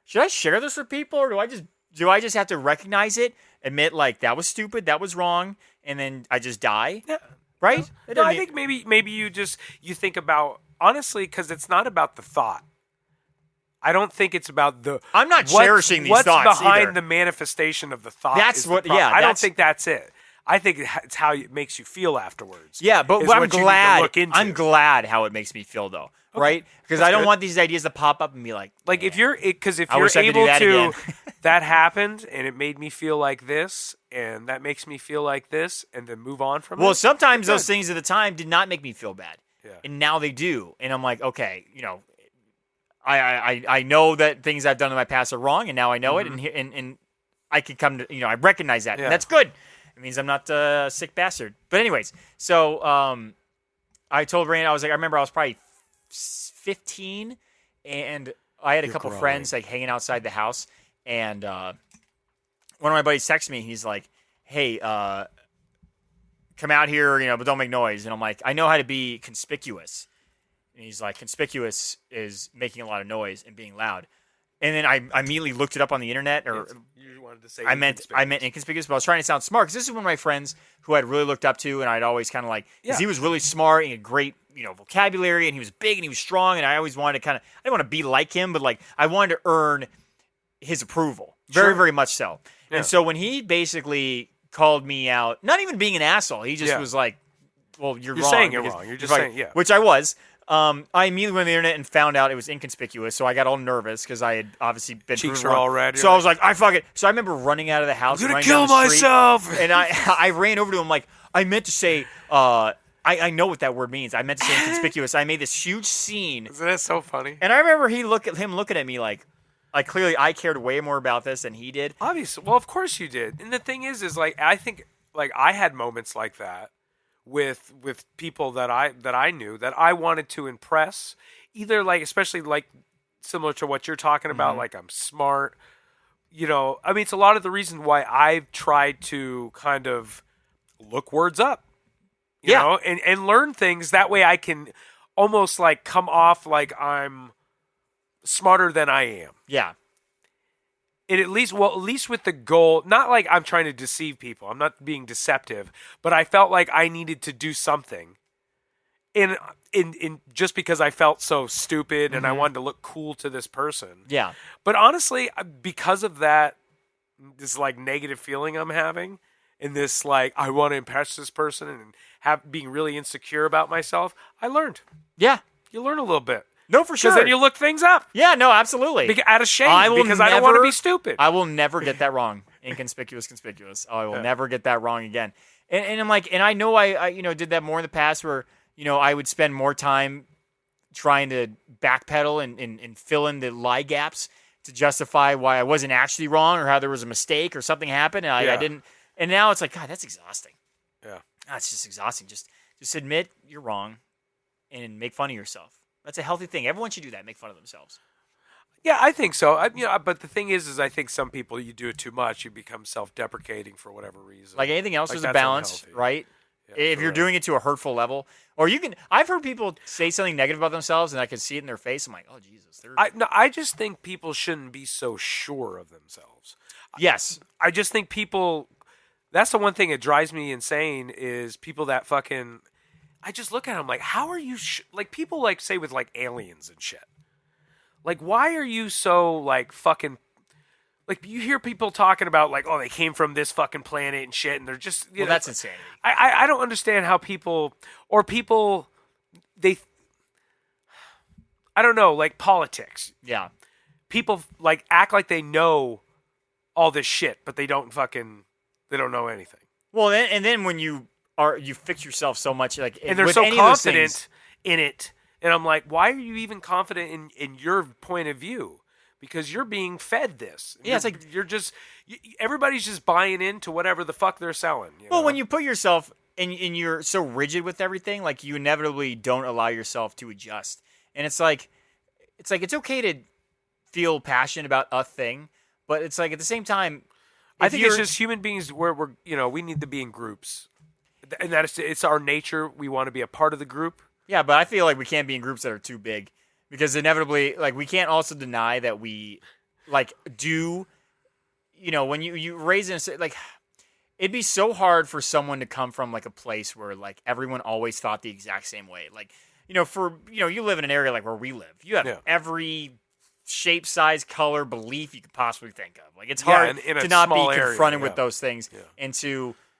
should I share this with people, or do I just have to recognize it, admit like that was stupid, that was wrong, and then I just die? Yeah. Right? No, I think maybe you think about honestly because it's not about the thought. I don't think it's about the. I'm not cherishing these thoughts. What's behind either. the manifestation of the thought? That's what. Yeah. I don't think that's it. I think it's how it makes you feel afterwards. Yeah, but I'm glad. I'm glad how it makes me feel though, right? Because I don't want these ideas to pop up and be like if you're able to, that happened and it made me feel like this, and that makes me feel like this, and then move on from it. Well, sometimes those things at the time did not make me feel bad, and now they do, and I'm like, okay, I know that things I've done in my past are wrong, and now I know it, and I can come to I recognize that, and that's good. It means I'm not a sick bastard. But anyways, so I told Rain, I remember I was probably 15, and I had a couple friends like hanging outside the house, and one of my buddies texted me. He's like, "Hey, come out here, but don't make noise." And I'm like, "I know how to be conspicuous." And he's like, "Conspicuous is making a lot of noise and being loud." And then I immediately looked it up on the internet, or you wanted to say I meant inconspicuous, but I was trying to sound smart because this is one of my friends who I'd really looked up to, and I'd always kind of like, because he was really smart and he had great, vocabulary, and he was big and he was strong, and I always wanted to I didn't want to be like him, but like I wanted to earn his approval, very, very much so. Yeah. And so when he basically called me out, not even being an asshole, he just was like, "Well, you're wrong. Saying you're wrong. You're just saying, which I was. I immediately went on the internet and found out it was inconspicuous, so I got all nervous because I had obviously been cheeks are all red. So I was like, I fuck it. So I remember running out of the house. I'm gonna kill myself. And I ran over to him like, I meant to say, I know what that word means. I meant to say inconspicuous. I made this huge scene. Isn't that so funny? And I remember him looking at me like clearly I cared way more about this than he did. Obviously, well, of course you did. And the thing is like I think like I had moments like that with people that I knew that I wanted to impress, either like especially like similar to what you're talking about, like I'm smart, I mean, it's a lot of the reason why I've tried to kind of look words up, you know, and learn things. That way I can almost like come off like I'm smarter than I am. Yeah. And at least with the goal, not like I'm trying to deceive people. I'm not being deceptive, but I felt like I needed to do something. In just because I felt so stupid and I wanted to look cool to this person. Yeah. But honestly, because of that, this like negative feeling I'm having, and this like I want to impress this person and being really insecure about myself, I learned. Yeah. You learn a little bit. No, for sure. Because then you look things up. Yeah, no, absolutely. Out of shame, because I don't want to be stupid. I will never get that wrong. Inconspicuous, conspicuous. I will never get that wrong again. And I'm like, and I know I did that more in the past where, I would spend more time trying to backpedal and fill in the lie gaps to justify why I wasn't actually wrong or how there was a mistake or something happened and I didn't. And now it's like, God, that's exhausting. Yeah. That's just exhausting. Just admit you're wrong and make fun of yourself. That's a healthy thing. Everyone should do that. Make fun of themselves. Yeah, I think so. But the thing is I think some people, you do it too much, you become self-deprecating for whatever reason. Like anything else, there's a that's balance, unhealthy. right? Yeah, if you're doing it to a hurtful level, or I've heard people say something negative about themselves, and I can see it in their face. I'm like, oh Jesus. I just think people shouldn't be so sure of themselves. Yes, I just think people. That's the one thing that drives me insane is people that fucking. I just look at them like, how are you? Like people like say with like aliens and shit. Like, why are you so like fucking? Like you hear people talking about like, oh, they came from this fucking planet and shit, and they're just that's insanity. I don't understand how people I don't know, like politics. Yeah, people like act like they know all this shit, but they don't know anything. Well, and then when you fix yourself so much, like, and they're with so any of those confident things, in it, and I'm like, why are you even confident in your point of view? Because you're being fed this. Yeah, it's like everybody's just buying into whatever the fuck they're selling. Well, when you put yourself and you're so rigid with everything, like you inevitably don't allow yourself to adjust. And it's like it's okay to feel passionate about a thing, but it's like at the same time, I think it's just human beings where we need to be in groups, and it's our nature. We want to be a part of the group. Yeah, but I feel like we can't be in groups that are too big. Because inevitably, like, we can't also deny that we, like, do, when you raise in a, like, it'd be so hard for someone to come from, like, a place where, like, everyone always thought the exact same way. Like, you live in an area like where we live. You have every shape, size, color, belief you could possibly think of. Like, it's hard to not be confronted with those things. Yeah. And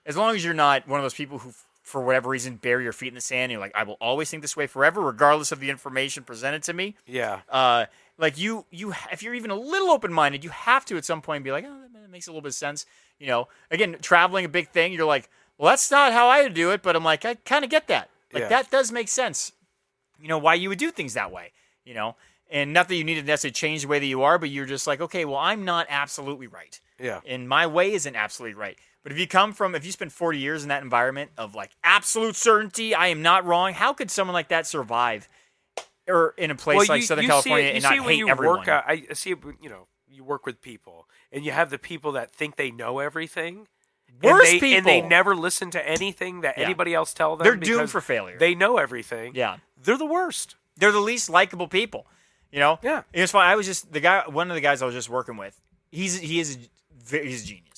as long as you're not one of those people who, for whatever reason, bury your feet in the sand. And you're like, I will always think this way forever, regardless of the information presented to me. Yeah. Like you, if you're even a little open-minded, you have to at some point be like, oh, that makes a little bit of sense. Again, traveling a big thing. You're like, well, that's not how I would do it, but I'm like, I kind of get that. Like that does make sense. Why you would do things that way. And not that you need to necessarily change the way that you are, but you're just like, okay, well, I'm not absolutely right. Yeah. And my way isn't absolutely right. But if you spend 40 years in that environment of like absolute certainty, I am not wrong, how could someone like that survive or in a place like Southern California and not hate everyone? I see, you work with people and you have the people that think they know everything. People. And they never listen to anything that anybody else tells them. They're doomed for failure. They know everything. Yeah. They're the worst. They're the least likable people. Yeah. It's funny. One of the guys I was just working with, he's a genius.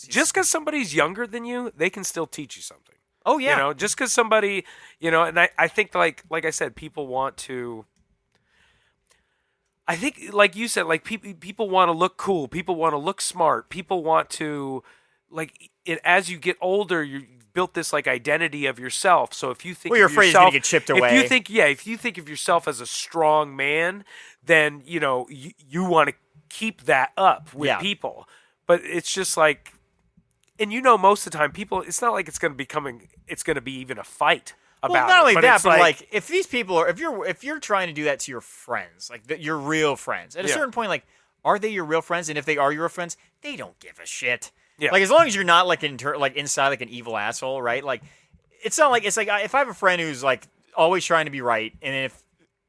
Just because somebody's younger than you, they can still teach you something. Oh yeah. Just because somebody, and I think like I said, people want to. I think, like you said, like people want to look cool. People want to look smart. People want to, as you get older, you built this like identity of yourself. So if you think you're afraid it's going to get chipped away. If you think of yourself as a strong man, then you want to keep that up with people. But it's just like, and most of the time, people, it's not like it's going to be even a fight about it. Well, not only that, but like if these people are, if you're trying to do that to your friends, like your real friends, at a certain point, like, are they your real friends? And if they are your real friends, they don't give a shit. Yeah. Like, as long as you're not like inside like an evil asshole, right? Like, it's not like, it's like if I have a friend who's like always trying to be right, and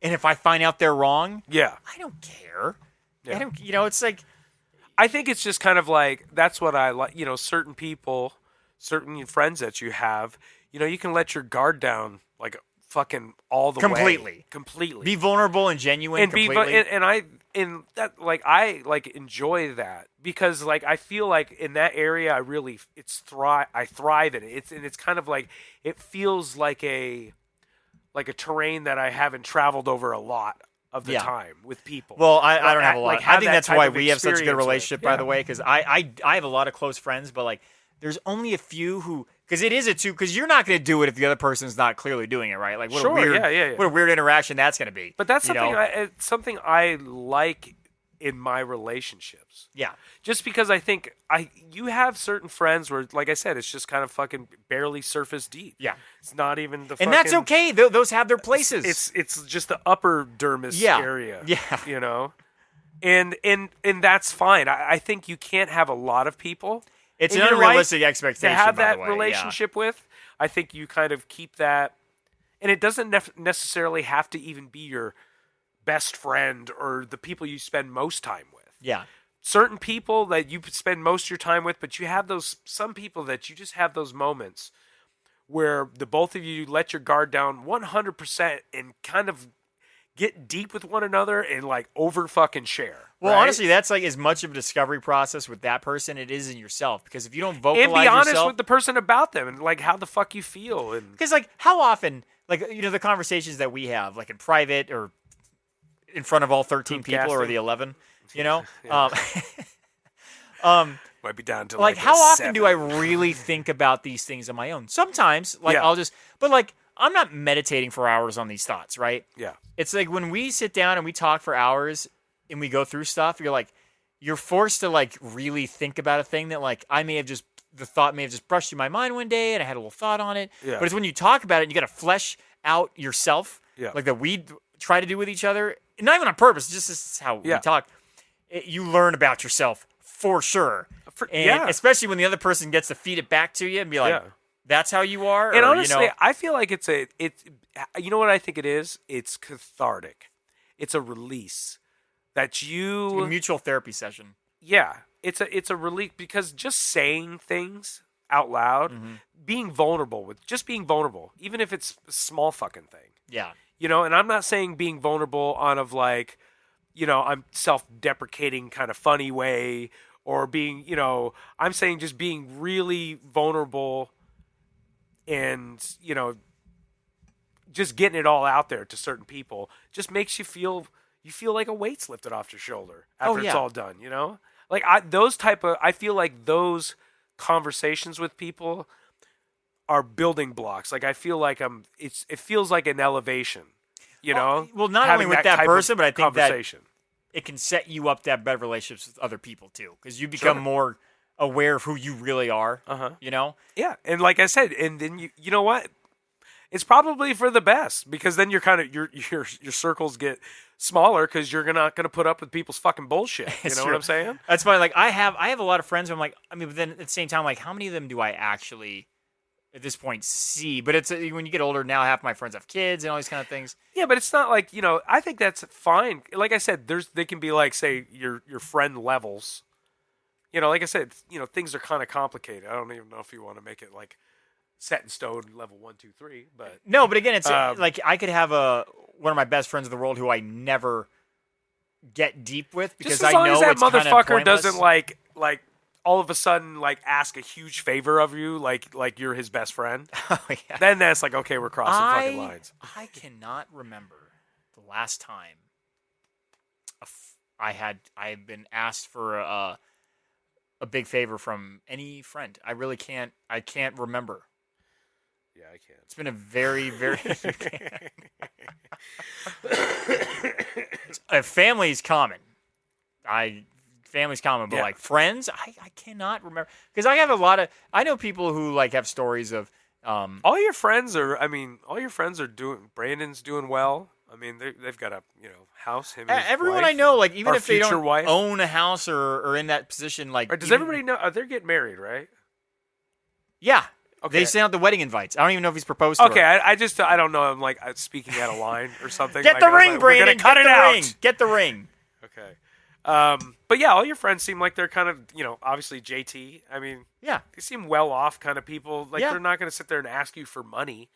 if I find out they're wrong, yeah, I don't care. Yeah. It's like, I think it's just kind of like that's what I like. Certain people, certain friends that you have, you can let your guard down like fucking all the way. Completely. Be vulnerable and genuine. And completely. I like enjoy that because like I feel like in that area I thrive in it. It's kind of like it feels like a terrain that I haven't traveled over a lot of the time with people. Well, I don't have a lot. I think that's why we have such a good relationship, by the way, because I have a lot of close friends, but like there's only a few who, because it is a two, because you're not going to do it if the other person's not clearly doing it, right? Like what a weird interaction that's going to be. But that's something I like in my relationships. Yeah. Just because I think you have certain friends where, like I said, it's just kind of fucking barely surface deep. Yeah. It's not even the and that's okay. Those have their places. It's just the upper dermis area. Yeah. And that's fine. I think you can't have a lot of people. It's an unrealistic expectation to have by that the way. relationship with. I think you kind of keep that, and it doesn't necessarily have to even be your best friend or the people you spend most time with. Yeah. Certain people that you spend most of your time with, but you have some people that you just have those moments where the both of you let your guard down 100% and kind of get deep with one another and like over fucking share. Well, right? honestly, that's like as much of a discovery process with that person it is in yourself, because if you don't vocalize and be honest yourself, with the person about them and like how the fuck you feel, and because like how often, like the conversations that we have, like in private or in front of all 13 people or the 11, might be down to like like how often 7. do I really think about these things on my own? Sometimes, like Yeah. but like I'm not meditating for hours on these thoughts, right? Yeah. It's like when we sit down and we talk for hours and we go through stuff, you're forced to like really think about a thing that like the thought may have just brushed through my mind one day and I had a little thought on it. Yeah. But it's when you talk about it and you got to flesh out yourself, Yeah. like that we try to do with each other, not even on purpose, just this is how we talk. You learn about yourself for sure. And especially when the other person gets to feed it back to you and be like, that's how you are. And or, honestly, I feel like it's you know what I think it is? It's cathartic. It's a release that you a mutual therapy session. Yeah, it's a relief because just saying things out loud, being vulnerable, even if it's a small fucking thing. Yeah. And I'm not saying being vulnerable on of like, I'm self-deprecating kind of funny way or being, I'm saying just being really vulnerable and, just getting it all out there to certain people just makes you feel like a weight's lifted off your shoulder after it's all done, Like I feel like those conversations with people are building blocks. Like I feel like it feels like an elevation, Well, not only with that person, but I think that conversation. It can set you up to have better relationships with other people too, because you become more aware of who you really are. Yeah, and like I said, and then you know what? It's probably for the best because then you're kind of your circles get smaller because you're not going to put up with people's fucking bullshit. You know what I'm saying? That's funny. Like I have a lot of friends. Where I'm like, but then at the same time, like, how many of them do I actually at this point see? But it's when you get older now, half my friends have kids and all these kind of things. Yeah, but it's not like I think that's fine. Like I said, they can be like say your friend levels. Like I said, things are kind of complicated. I don't even know if you want to make it like set in stone level 1, 2, 3, but no. But again, it's like I could have one of my best friends in the world who I never get deep with because just as long I know as that it's kind of motherfucker pointless. doesn't like all of a sudden like ask a huge favor of you, like you're his best friend. Oh, yeah. Then that's like okay, we're crossing fucking lines. I cannot remember the last time I had been asked for a big favor from any friend. I really can't. I can't remember. Yeah, I can't. It's been a very, very. Family's common. Family's common, but like friends, I cannot remember because I have a lot of. I know people who like have stories of. All your friends are doing. Brandon's doing well. I mean, they've got a house. Him, and his everyone wife, I know, like even if they don't wife. own a house or in that position, like Or does everybody know? They're getting married, right? Yeah. Okay. They sent out the wedding invites. I don't even know if he's proposed to her. Okay, I don't know. I'm like speaking out of line or something. Get like, the ring, like, Brandon. We're gonna cut Get it the out. ring. Get the ring. Okay. But yeah, all your friends seem like they're kind of, obviously JT. I mean, Yeah. they seem well off kind of people. Like Yeah. they're not going to sit there and ask you for money.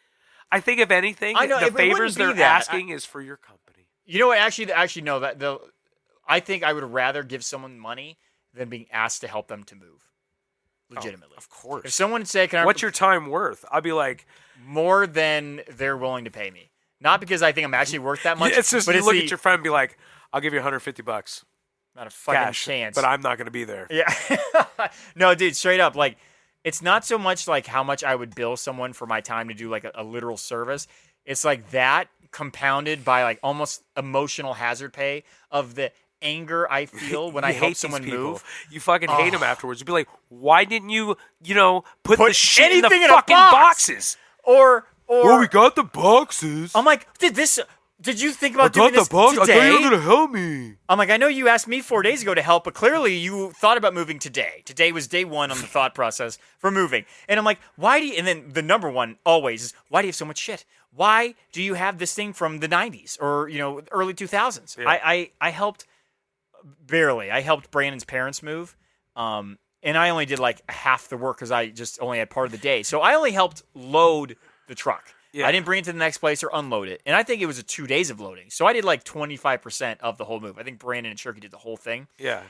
I think if anything, I know, the it wouldn't favors be they're that. asking is for your company. You know what? Actually, no. I think I would rather give someone money than being asked to help them to move. Legitimately, Of course. if someone said, "Can I?" What's your time worth? I'll be like, more than they're willing to pay me. Not because I think I'm actually worth that much. it's just but you it's look the, at your friend and be like, I'll give you $150. not a fucking Cash, chance. but I'm not going to be there. Yeah. No, dude, straight up. Like, it's not so much like how much I would bill someone for my time to do like a literal service. It's like that compounded by like almost emotional hazard pay of the anger I feel when I You help hate someone these people. move. You fucking hate them afterwards. You'd be like, why didn't you, put the shit in the anything in a fucking box. boxes? Or Well, we got the boxes. I'm like, did you think about doing this box. today? I thought you were going to help me. I'm like, I know you asked me 4 days ago to help, but clearly you thought about moving today. Today was day one on the thought process for moving. And I'm like, why do you, and then the number one always is, why do you have so much shit? Why do you have this thing from the 90s or, early 2000s? Yeah. I helped, barely. I helped Brandon's parents move. And I only did like half the work because I just only had part of the day. So I only helped load the truck. Yeah. I didn't bring it to the next place or unload it. And I think it was 2 days of loading. So I did like 25% of the whole move. I think Brandon and Shirky did the whole thing. Yeah.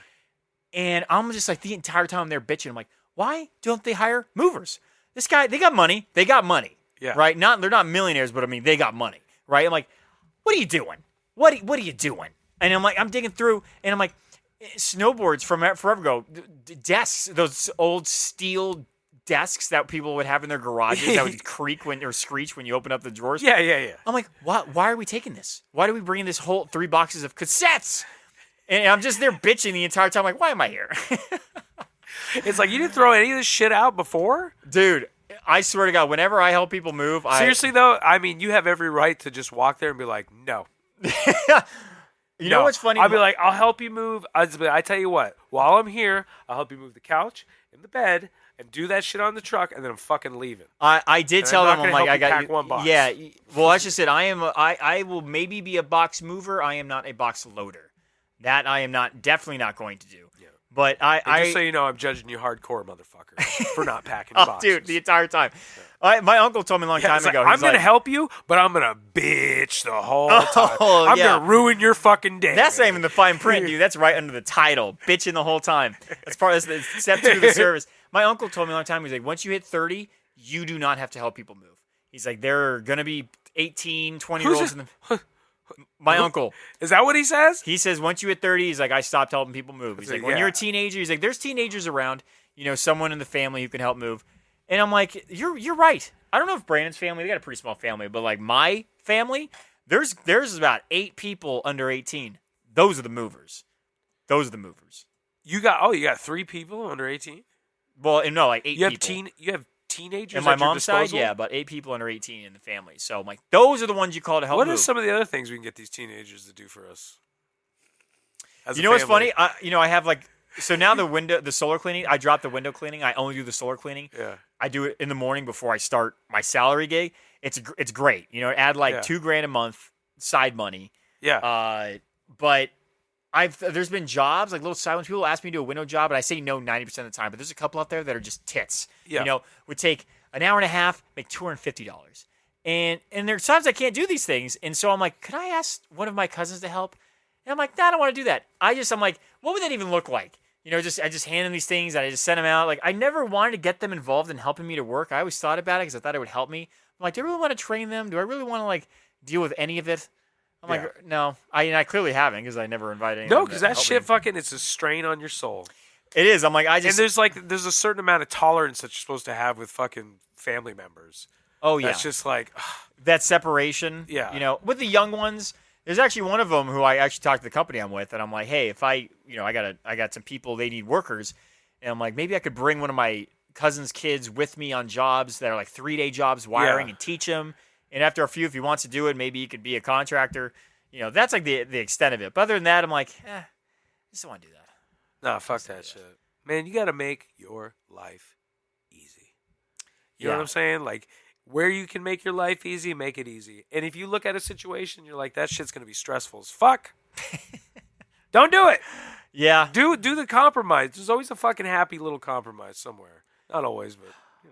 And I'm just like, the entire time I'm there bitching, I'm like, why don't they hire movers? This guy, they got money. They got money. Yeah. Right? They're not millionaires, but I mean, they got money. Right? I'm like, what are you doing? What are you doing? And I'm like, I'm digging through, and I'm like, snowboards from forever ago, desks, those old steel desks that people would have in their garages that would creak or screech when you open up the drawers. Yeah. I'm like, why are we taking this? Why do we bring this whole 3 boxes of cassettes? And I'm just there bitching the entire time. I'm like, why am I here? It's like, you didn't throw any of this shit out before? Dude, I swear to God, whenever I help people move, Seriously, though, I mean, you have every right to just walk there and be like, no. You know what's funny? I'll be like, I'll help you move. I tell you what, while I'm here, I'll help you move the couch and the bed and do that shit on the truck, and then I'm fucking leaving. I did And tell I'm them, not I'm gonna like, help I you got pack one box. Yeah, well, I just said I will maybe be a box mover. I am not a box loader. That I am definitely not going to do. Yeah. But Just so you know, I'm judging you hardcore, motherfucker, for not packing oh, boxes. dude, the entire time. My uncle told me a long time It's like, ago. I'm he's going to like, help you, but I'm going to bitch the whole time. I'm yeah. going to ruin your fucking day. That's man. not even the fine print, dude. That's right under the title. Bitching the whole time. That's the step 2 of the service. My uncle told me a long time, he's like, once you hit 30, you do not have to help people move. He's like, there are going to be 18, 20-year-olds in the... My uncle. Is that what he says? He says once you hit 30, he's like, I stopped helping people move. He's like, when Yeah. you're a teenager, he's like, there's teenagers around, someone in the family who can help move. And I'm like, you're right. I don't know if Brandon's family, they got a pretty small family, but like my family, there's about 8 people under 18. Those are the movers. You got 3 people under 18? Well, no, like 8 You have people. you have teenagers And my at your mom's side, disposal? yeah, about 8 people under 18 in the family. So I'm like, those are the ones you call to help What move. are some of the other things we can get these teenagers to do for us? As You a know what's family? funny? I have like, so now the solar cleaning, I dropped the window cleaning. I only do the solar cleaning. Yeah. I do it in the morning before I start my salary gig. It's great. Add like Yeah. $2,000 a month side money. Yeah. But there's been jobs like little silent people ask me to do a window job, and I say no 90% of the time. But there's a couple out there that are just tits. Yeah. Would take an hour and a half, make $250. And there's times I can't do these things, and so I'm like, could I ask one of my cousins to help? And I'm like, nah, I don't want to do that. I'm like, what would that even look like? I just hand them these things and I just send them out. Like, I never wanted to get them involved in helping me to work. I always thought about it because I thought it would help me. I'm like, do I really want to train them? Do I really want to like deal with any of it? I'm like, no. I clearly haven't because I never invited anyone. No, because that shit fucking, it's a strain on your soul. It is. I'm like, And there's a certain amount of tolerance that you're supposed to have with fucking family members. Oh, yeah. That's just like, that separation. Yeah. With the young ones, there's actually one of them who I actually talked to the company I'm with, and I'm like, hey, if I got some people, they need workers, and I'm like, maybe I could bring one of my cousin's kids with me on jobs that are like 3-day jobs, wiring, and teach him. And after a few, if he wants to do it, maybe he could be a contractor. That's like the extent of it. But other than that, I'm like, I just don't want to do that. nah, fuck that shit. Man, you got to make your life easy. You know what I'm saying? Like, where you can make your life easy, make it easy. And if you look at a situation, you're like, that shit's going to be stressful as fuck. Don't do it. Yeah. Do the compromise. There's always a fucking happy little compromise somewhere. Not always, but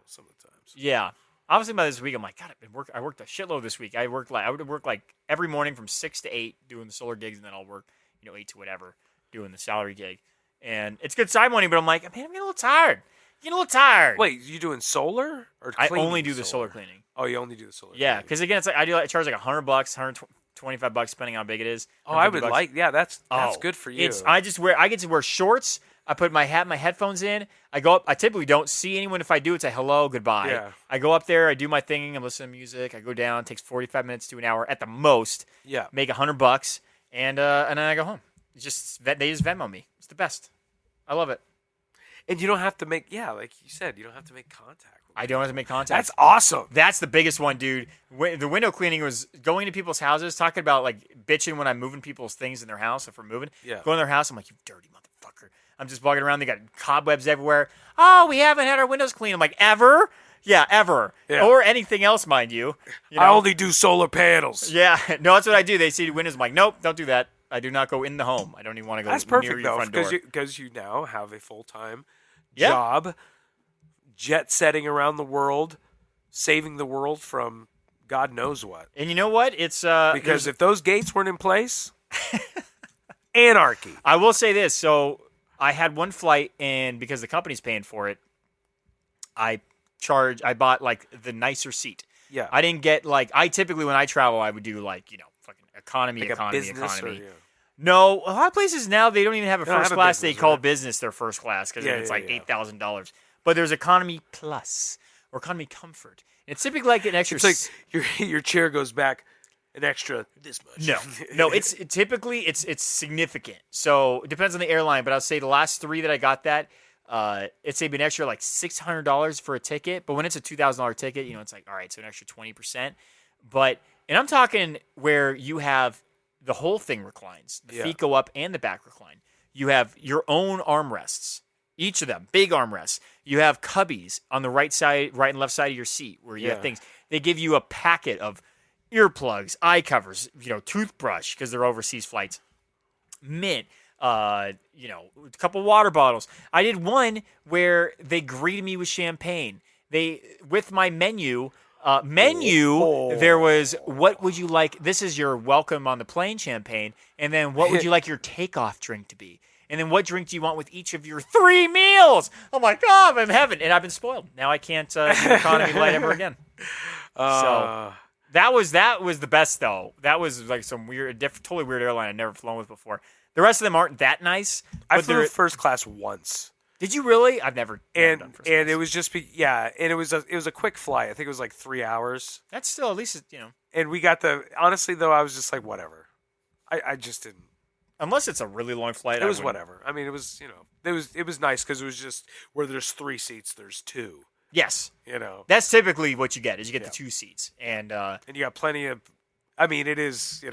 some of the times. Yeah. Obviously, by this week, I'm like, God, I worked a shitload this week. I would work like every morning from 6 to 8 doing the solar gigs, and then I'll work, 8 to whatever doing the salary gig. And it's good side money, but I'm like, man, I'm getting a little tired. Wait, you doing solar or I cleaning? only do the solar cleaning. Oh, you only do the solar. Yeah, because again, it's like I charge like $100, $125, depending on how big it is. Oh, I would $150. like. Yeah, that's good for you. I get to wear shorts. I put my headphones in. I go up. I typically don't see anyone. If I do, it's a hello, goodbye. Yeah. I go up there. I do my thing. I'm listening to music. I go down. It takes 45 minutes to an hour at the most. Yeah. Make $100, and then I go home. It's just they just Venmo me. It's the best. I love it. And you don't have to make like you said, you don't have to make contact. I don't have to make contact. That's awesome. That's the biggest one, dude. The window cleaning was going to people's houses, talking about like bitching when I'm moving people's things in their house if we're moving. Yeah. Going to their house, I'm like, you dirty motherfucker. I'm just walking around. They got cobwebs everywhere. Oh, we haven't had our windows cleaned. I'm like, ever? Yeah, ever. Yeah. Or anything else, mind you. I only do solar panels. Yeah, no, that's what I do. They see the windows. I'm like, nope, don't do that. I do not go in the home. I don't even want to go That's near perfect your though, front door. because you now have a full-time job, jet setting around the world, saving the world from God knows what. And you know what? It's Because if those gates weren't in place, anarchy. I will say this. So I had one flight, and because the company's paying for it, I bought like the nicer seat. Yeah. I didn't get I typically when I travel, I would do fucking economy. A business or, No, a lot of places now they don't even have a They don't first have a class. business, They call right? business their first class because it's like yeah. $8,000. But there's economy plus or economy comfort. And it's typically like an extra. It's like your chair goes back an extra this much. No, it's typically it's significant. So it depends on the airline, but I'll say the last 3 that I got it's maybe an extra like $600 for a ticket. But when it's a $2,000 ticket, it's like, all right, so an extra 20%. And I'm talking where you have the whole thing reclines. The feet go up and the back recline. You have your own armrests, each of them, big armrests. You have cubbies on the right and left side of your seat where you have things. They give you a packet of earplugs, eye covers, toothbrush because they're overseas flights, mint, a couple water bottles. I did one where they greeted me with champagne. With my menu, there was, what would you like? This is your welcome on the plane champagne. And then what would you like your takeoff drink to be? And then what drink do you want with each of your 3 meals? I'm like, oh, I'm in heaven. And I've been spoiled. Now I can't do economy flight ever again. So that was the best, though. That was like some weird, totally weird airline I'd never flown with before. The rest of them aren't that nice. I flew first class once. Did you really? I've never done first class. And it was just and it was a quick flight. I think it was like 3 hours. That's still at least And we got honestly though, I was just like whatever. I just didn't. Unless it's a really long flight. It was whatever. I mean, it was it was nice because it was just where there's 3 seats, there's 2. Yes. That's typically what you get is you get the 2 seats and you got plenty of. I mean, it is you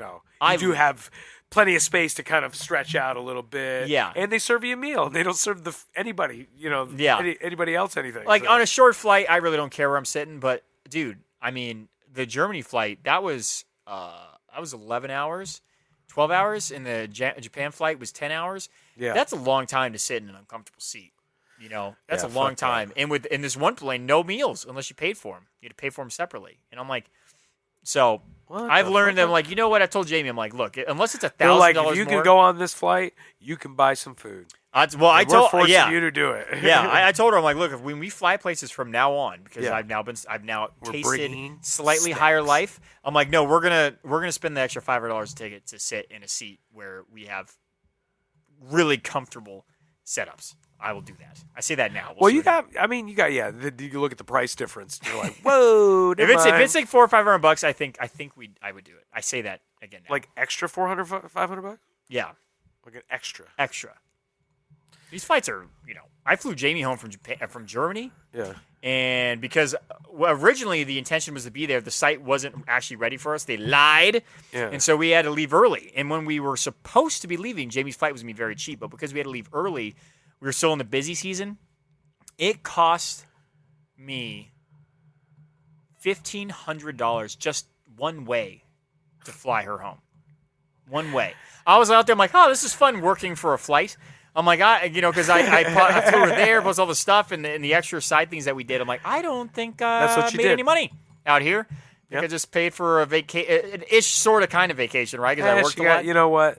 do have plenty of space to kind of stretch out a little bit. Yeah. And they serve you a meal. They don't serve anybody anybody else anything. Like on a short flight, I really don't care where I'm sitting. But dude, I mean, the Germany flight that was 11 hours. 12 hours, and the Japan flight was 10 hours. Yeah. That's a long time to sit in an uncomfortable seat. That's a long time. That. And in this one plane, no meals unless you paid for them. You had to pay for them separately. And I'm like, so I've learned that I'm like, you know what? I told Jamie, I'm like, look, unless it's $1,000 like, more. if you can go on this flight, you can buy some food. I told forcing you to do it. I told her, I'm like, look, when we fly places from now on, because I've now tasted slightly higher life. I'm like, no, we're gonna spend the extra $500 a ticket to sit in a seat where we have really comfortable setups. I will do that. I say that now. You look at the price difference. And you're like, whoa. if it's like $400 or $500, I would do it. I say that again now. Like extra $400, $500? Yeah, like an extra. These flights are, I flew Jamie home from Germany. Yeah. And because originally the intention was to be there, the site wasn't actually ready for us. They lied. Yeah. And so we had to leave early. And when we were supposed to be leaving, Jamie's flight was going to be very cheap. But because we had to leave early, we were still in the busy season. It cost me $1,500 just one way to fly her home. One way. I was out there. I'm like, oh, this is fun working for a flight. I'm like, because I flew over there, plus all the stuff and the extra side things that we did. I'm like, I don't think That's what you made did. any money out here. I think I just paid for an ish sort of kind of vacation, right? Because I worked a lot. You know what?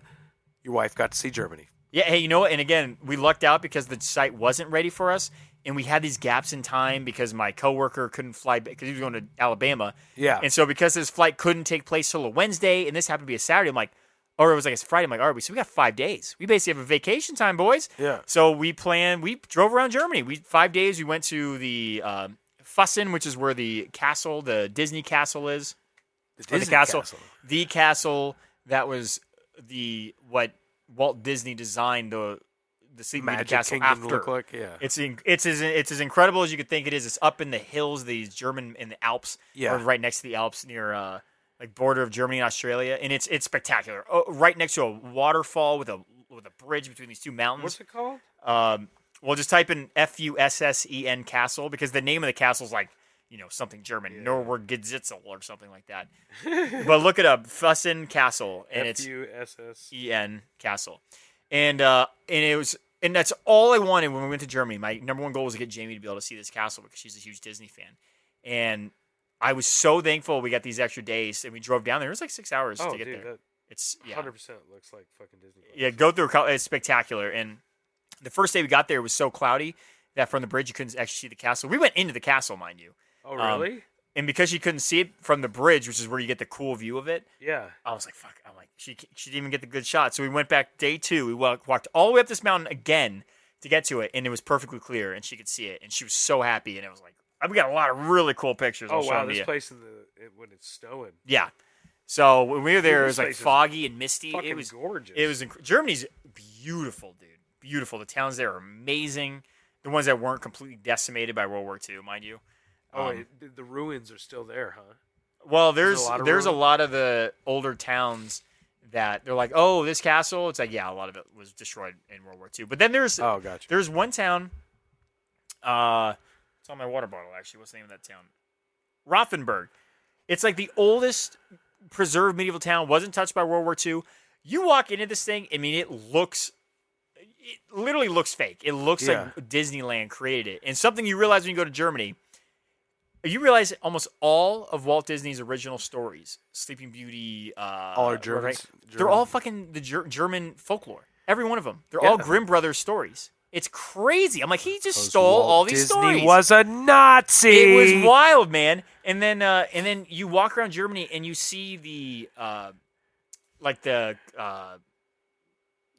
Your wife got to see Germany. Yeah, hey, you know what? And again, we lucked out because the site wasn't ready for us, and we had these gaps in time because my coworker couldn't fly because he was going to Alabama. Yeah. And so because his flight couldn't take place till a Wednesday, and this happened to be a Saturday, I'm like, or it was like a Friday. I'm like, all right, so we got 5 days. We basically have a vacation time, boys. Yeah. So we drove around Germany. 5 days. We went to the Fussen, which is where the castle, the Disney castle is. The castle. The castle that was what Walt Disney designed the Sleeping Beauty castle Kingdom after. look like, yeah. It's as incredible as you could think it is. It's up in the hills, these German in the Alps, Yeah. or right next to the Alps near border of Germany and Australia, and it's spectacular. Oh, right next to a waterfall with a bridge between these two mountains. What's it called? Well, just type in Fussen castle because the name of the castle is like something German, Norwegitzel or something like that. But look it up, Fussen Castle, and it's Fussen Castle, and that's all I wanted when we went to Germany. My number one goal was to get Jamie to be able to see this castle because she's a huge Disney fan, and I was so thankful we got these extra days and we drove down there. It was like 6 hours to get there. It's 100% looks like fucking Disney. Yeah, go through. It's spectacular. And the first day we got there, it was so cloudy that from the bridge you couldn't actually see the castle. We went into the castle, mind you. Oh, really? And because you couldn't see it from the bridge, which is where you get the cool view of it, Yeah. I was like, fuck. I'm like, she didn't even get the good shot. So we went back day 2. We walked all the way up this mountain again to get to it, and it was perfectly clear, and she could see it, and she was so happy. And it was like, we got a lot of really cool pictures. Oh, I'll show wow. them to This you. place when it's snowing. Yeah. So when we were there, it was This like place is foggy and misty. Fucking It was gorgeous. It was Germany's beautiful, dude. Beautiful. The towns there are amazing. The ones that weren't completely decimated by World War II, mind you. The ruins are still there, huh? Well, There's there's a lot of the older towns that they're like, oh, this castle. It's like, yeah, a lot of it was destroyed in World War II. But then there's gotcha. There's one town. It's on my water bottle actually. What's the name of that town? Rothenburg. It's like the oldest preserved medieval town. Wasn't touched by World War II. You walk into this thing. I mean, it literally looks fake. It looks like Disneyland created it. And something you realize when you go to Germany. You realize almost all of Walt Disney's original stories, Sleeping Beauty, all are German. Right? They're all fucking the German folklore. Every one of them. They're all Grimm Brothers stories. It's crazy. I'm like, he just stole all these stories. Disney was a Nazi. It was wild, man. And then you walk around Germany and you see the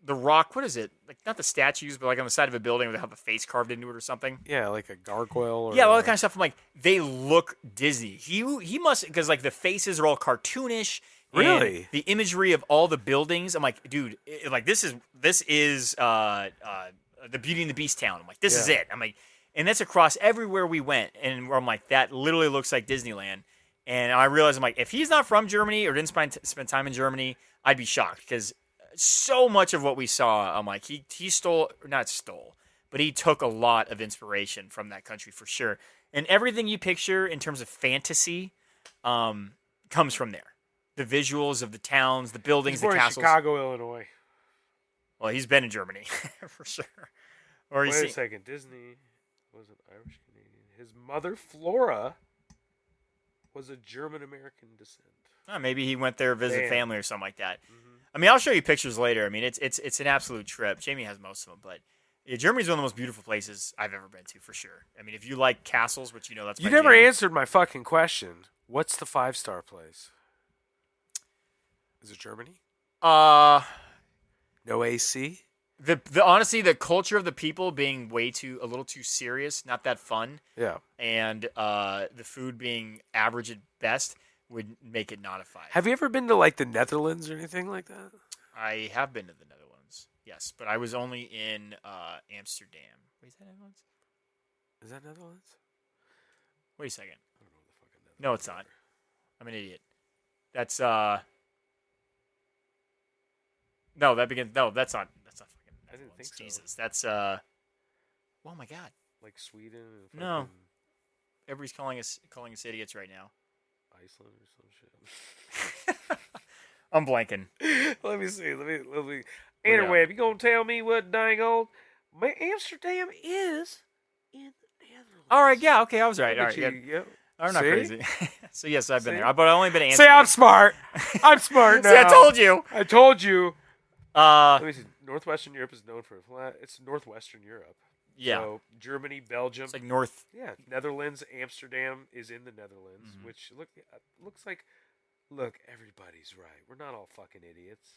rock. What is it? Like not the statues, but like on the side of a building where they have a face carved into it or something. Yeah, like a gargoyle. Or All that kind of stuff. I'm like, they look Disney. He must because like the faces are all cartoonish. Really? The imagery of all the buildings. I'm like, dude, this is the Beauty and the Beast town. I'm like, this is it. I'm like, and that's across everywhere we went. And I'm like, that literally looks like Disneyland. And I realized, I'm like, if he's not from Germany or didn't spend time in Germany, I'd be shocked because so much of what we saw, I'm like, he but he took a lot of inspiration from that country for sure. And everything you picture in terms of fantasy comes from there. The visuals of the towns, the buildings, the castles. Chicago, Illinois. Well, he's been in Germany for sure. Or Wait a second. Disney was an Irish Canadian. His mother, Flora, was a German American descent. Oh, maybe he went there to visit family or something like that. Mm-hmm. I mean, I'll show you pictures later. I mean, it's an absolute trip. Jamie has most of them, but Germany's one of the most beautiful places I've ever been to for sure. I mean, if you like castles, which that's you never answered my fucking question. What's the 5-star place? Is it Germany? No AC. The honestly, the culture of the people being a little too serious, not that fun. Yeah. And the food being average at best would make it not a 5. Have you ever been to like the Netherlands or anything like that? I have been to the Netherlands, yes, but I was only in Amsterdam. Wait, is that Netherlands? Is that Netherlands? Wait a second. I don't know what the fucking Netherlands. No, it's not. I'm an idiot. That's No, that begins. No, that's not fucking. I didn't think so. Jesus, that's oh my god. Like Sweden. And No. Everybody's calling us idiots right now. Iceland or some shit. I'm blanking. Let me see. Let me. Anyway, if you gonna tell me what dang old Amsterdam is in the Netherlands. All right, yeah, okay, I was right. All right, You, yeah. yep. I'm not See? crazy. So yes, I've been See? there, but I've only been to See, Amsterdam. I'm smart. I'm smart now. See, I told you. I told you. Let me see. Northwestern Europe is known for flat. It's Northwestern Europe. Yeah. So Germany, Belgium. It's like North. Yeah, Netherlands, Amsterdam is in the Netherlands, which looks like. Look, everybody's right. We're not all fucking idiots.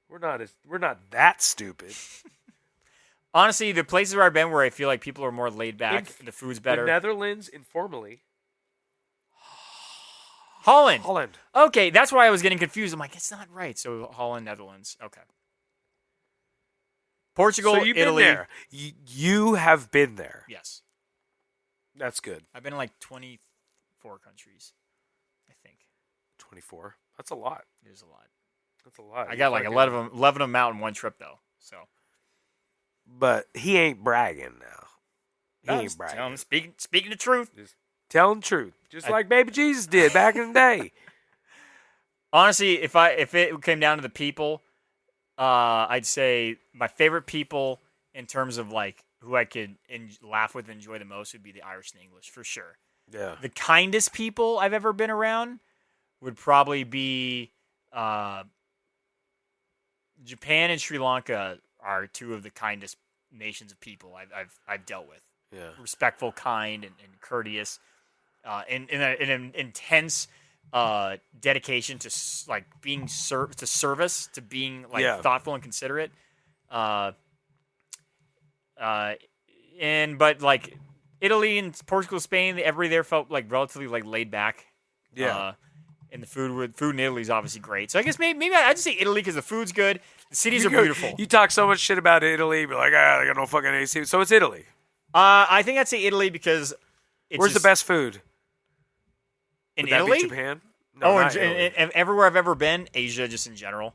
We're not that stupid. Honestly, the places where I've been where I feel like people are more laid back, the food's better. The Netherlands, informally. Holland. Okay, that's why I was getting confused. I'm like, it's not right. So Holland, Netherlands. Okay. Portugal, So you've Italy. been there. You have been there. Yes. That's good. I've been in like 24 countries, I think. 24. That's a lot. It is a lot. That's a lot. I got like 11 of them out in one trip, though. So. But he ain't bragging now. He ain't bragging. Speaking the truth. Just telling the truth. Just like baby Jesus did back in the day. Honestly, if it came down to the people, I'd say my favorite people in terms of like who I could laugh with and enjoy the most would be the Irish and English for sure. Yeah. The kindest people I've ever been around would probably be Japan and Sri Lanka are two of the kindest nations of people I've dealt with. Yeah. Respectful, kind, and courteous, in an intense dedication to like being service, to being like thoughtful and considerate. But like Italy and Portugal, Spain, everybody there felt like relatively like laid back. Yeah. And the food in Italy is obviously great. So I guess maybe I'd just say Italy because the food's good. The cities are beautiful. You talk so much shit about Italy, but like, they got no fucking AC. So it's Italy. I think I'd say Italy because it's Where's the best food? In Would that Italy? be Japan? No, not Italy. And everywhere I've ever been, Asia just in general.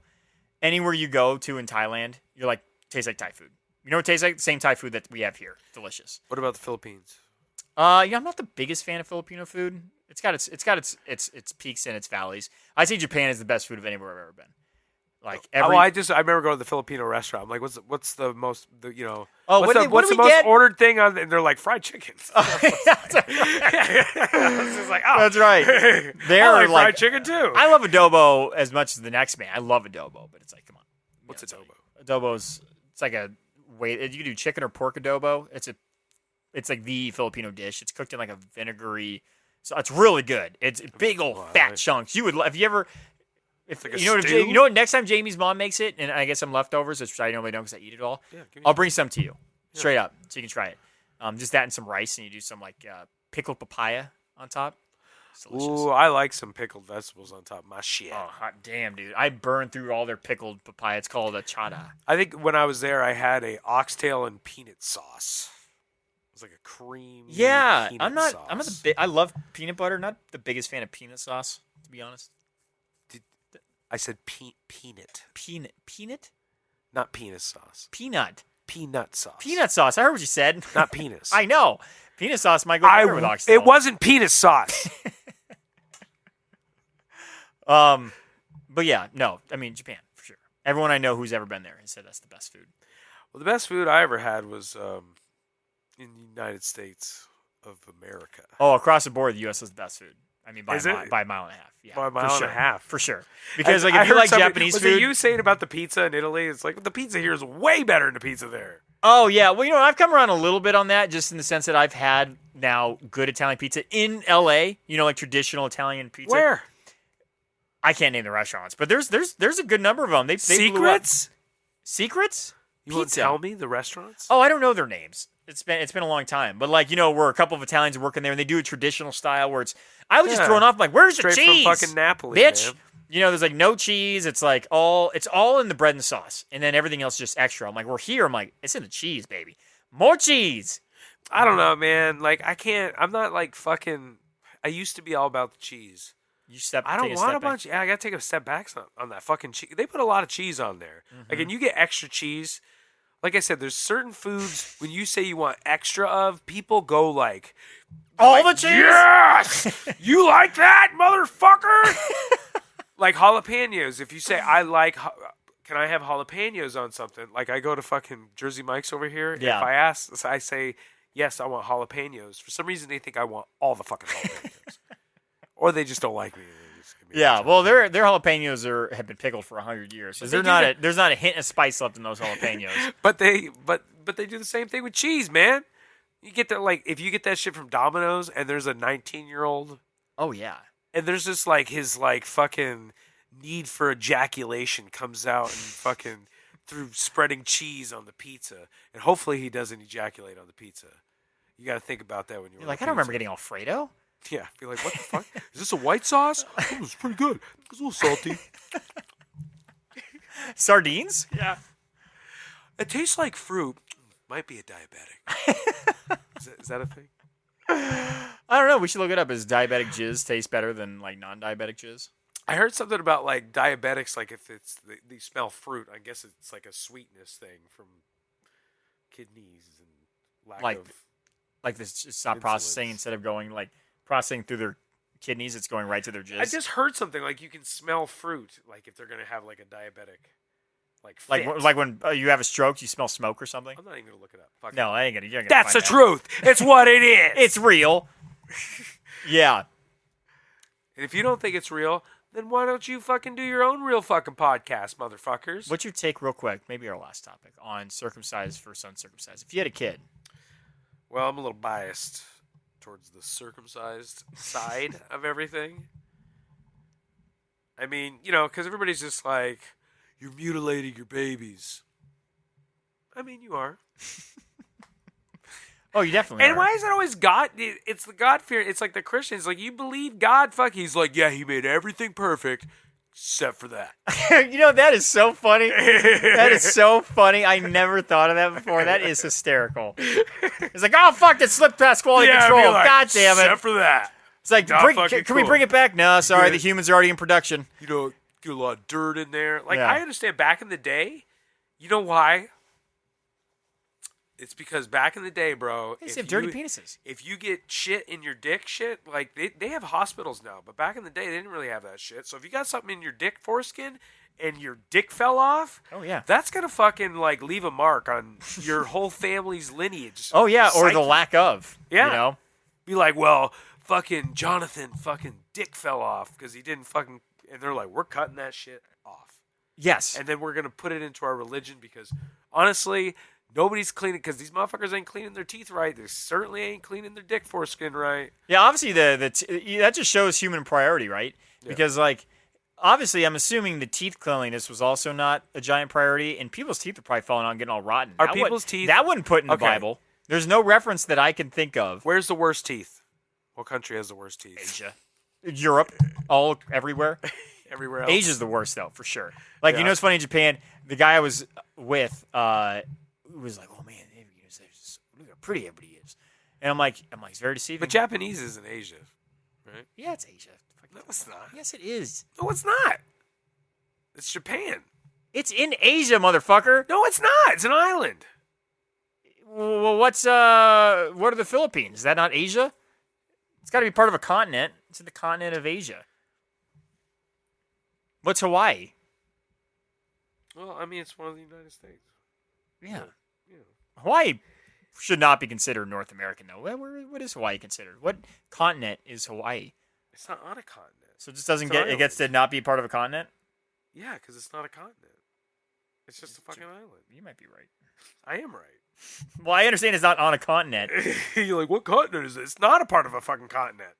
Anywhere you go to in Thailand, you're like, tastes like Thai food. You know what it tastes like? The same Thai food that we have here. Delicious. What about the Philippines? Yeah, I'm not the biggest fan of Filipino food. It's got its peaks and its valleys. I'd say Japan is the best food of anywhere I've ever been. Like I remember going to the Filipino restaurant. I'm like, what's the most what do what's the we most get? ordered thing on? And they're like fried chicken. That's right. I was just like, oh, That's right. I They're like like fried chicken too. I love adobo as much as the next man. I love adobo, but it's like, come on. What's Yeah, adobo? Adobo's it's like a way you can do chicken or pork adobo. It's like the Filipino dish. It's cooked in like a vinegary. So it's really good. It's big old fat chunks. You would if you ever if like a you know stew? you know what next time Jamie's mom makes it and I get some leftovers, which I normally don't because I eat it all. Yeah, give me I'll bring some to you straight up so you can try it. Just that and some rice and you do some like pickled papaya on top. It's delicious. Ooh, I like some pickled vegetables on top of my shit. Oh, hot damn, dude! I burned through all their pickled papaya. It's called a chada. I think when I was there, I had a oxtail and peanut sauce. It was like a cream. Yeah, peanut I'm not sauce. the big. I love peanut butter. Not the biggest fan of peanut sauce, to be honest. I said peanut. Peanut? Not penis sauce. Peanut. Peanut sauce. Peanut sauce. I heard what you said. Not penis. I know. Peanut sauce might go better with oxtail. It wasn't penis sauce. But yeah, no. I mean, Japan for sure. Everyone I know who's ever been there has said that's the best food. Well, the best food I ever had was in the United States of America. Oh, across the board, the U.S. is the best food. I mean, by Is a it? by a mile and a half. Yeah, By a mile for and sure. a half. For sure. Because like I if you heard like somebody- Japanese was food, it you saying about the pizza in Italy? It's like the pizza here is way better than the pizza there. oh yeah, well I've come around a little bit on that, just in the sense that I've had now good Italian pizza in L.A. Like traditional Italian pizza. Where? I can't name the restaurants, but there's a good number of them. They blew up. Secrets? Secrets? You won't Pizza. tell me the restaurants? Oh, I don't know their names. It's been a long time, but we're a couple of Italians working there, and they do a traditional style where I was just Yeah. thrown off. I'm like, where's Straight the cheese? from fucking Napoli, bitch. man. There's like no cheese. It's like it's all in the bread and sauce, and then everything else just extra. I'm like, we're here. I'm like, it's in the cheese, baby. More cheese. I don't know, man. Like, I'm not like fucking. I used to be all about the cheese. I don't want a bunch. Yeah, I gotta take a step back on that fucking cheese. They put a lot of cheese on there. Like, and you get extra cheese. Like I said, there's certain foods when you say you want extra of, people go like, all the cheese. yes, you like that, motherfucker. Like jalapenos. If you say can I have jalapenos on something? Like I go to fucking Jersey Mike's over here. Yeah. If I say yes, I want jalapenos. For some reason, they think I want all the fucking jalapenos, or they just don't like me. They just give me Yeah, a well, their jalapenos have been pickled for 100 years. So there's not a hint of spice left in those jalapenos. But they do the same thing with cheese, man. You get that if you get that shit from Domino's and there's a 19-year-old Oh yeah. and there's just like his fucking need for ejaculation comes out and fucking through spreading cheese on the pizza, and hopefully he doesn't ejaculate on the pizza. You got to think about that when you're Like, I don't remember getting Alfredo. Yeah, be like, what the fuck? Is this a white sauce? Oh, it's pretty good. It's a little salty. Sardines? Yeah. It tastes like fruit. Might be a diabetic. Is that a thing? I don't know. We should look it up. Does diabetic jizz taste better than like non-diabetic jizz? I heard something about like diabetics, like if it's they smell fruit. I guess it's like a sweetness thing from kidneys and lack of like this stop processing instead of going like processing through their kidneys. It's going right to their jizz. I just heard something like you can smell fruit, like if they're gonna have like a diabetic, like when you have a stroke, you smell smoke or something. I'm not even gonna look it up. Fuck No, it. I ain't gonna. You're gonna That's the find truth. It's what it is. It's real. Yeah. And if you don't think it's real, then why don't you fucking do your own real fucking podcast, motherfuckers? What's your take, real quick? Maybe our last topic on circumcised versus uncircumcised. If you had a kid, Well, I'm a little biased towards the circumcised side of everything. I mean, because everybody's just like, you're mutilating your babies. I mean, you are. oh, you definitely. And are. why is it always God? It's the God fear. It's like the Christians. Like, you believe God. Fuck. He's like, yeah, he made everything perfect except for that. That is so funny. That is so funny. I never thought of that before. That is hysterical. It's like, oh, fuck, that slipped past quality control. Like, God damn it. Except for that. It's like, can we bring it back? No, sorry, the humans are already in production. Get a lot of dirt in there. Like, Yeah. I understand back in the day, you know why? It's because back in the day, bro, They have dirty penises. if you get shit in your dick like, they have hospitals now, but back in the day, they didn't really have that shit. So if you got something in your dick foreskin and your dick fell off, Oh, yeah. that's going to fucking, like, leave a mark on your whole family's lineage. Oh, yeah, or the Psyche. lack of. Yeah. You know? Be like, well, fucking Jonathan fucking dick fell off because he didn't fucking... And they're like, we're cutting that shit off. Yes. And then we're going to put it into our religion because, honestly, nobody's cleaning... Because these motherfuckers ain't cleaning their teeth right. They certainly ain't cleaning their dick foreskin right. Yeah, obviously, that just shows human priority, right? Yeah. Because, like, obviously, I'm assuming the teeth cleanliness was also not a giant priority, and people's teeth are probably falling out and getting all rotten. Are people's teeth... That wouldn't put in the Okay. Bible. There's no reference that I can think of. Where's the worst teeth? What country has the worst teeth? Asia. Europe. Everywhere. Everywhere else? Asia's the worst, though, for sure. Like, Yeah. what's funny in Japan? The guy I was with was like, oh, man, look how pretty everybody is. And I'm like, it's very deceiving. But Japanese is in Asia, right? Yeah, it's Asia. No, it's not. Yes, it is. No, it's not. It's Japan. It's in Asia, motherfucker. No, it's not. It's an island. Well, what are the Philippines? Is that not Asia? It's got to be part of a continent. It's in the continent of Asia. What's Hawaii? Well, I mean, it's one of the United States. Yeah. Yeah. Hawaii should not be considered North American, though. What is Hawaii considered? What continent is Hawaii? It's not on a continent. So it just doesn't It's an it gets to not be part of a continent? Yeah, because it's not a continent. It's just a fucking island. You might be right. I am right. Well, I understand it's not on a continent. You're like, what continent is it? It's not a part of a fucking continent.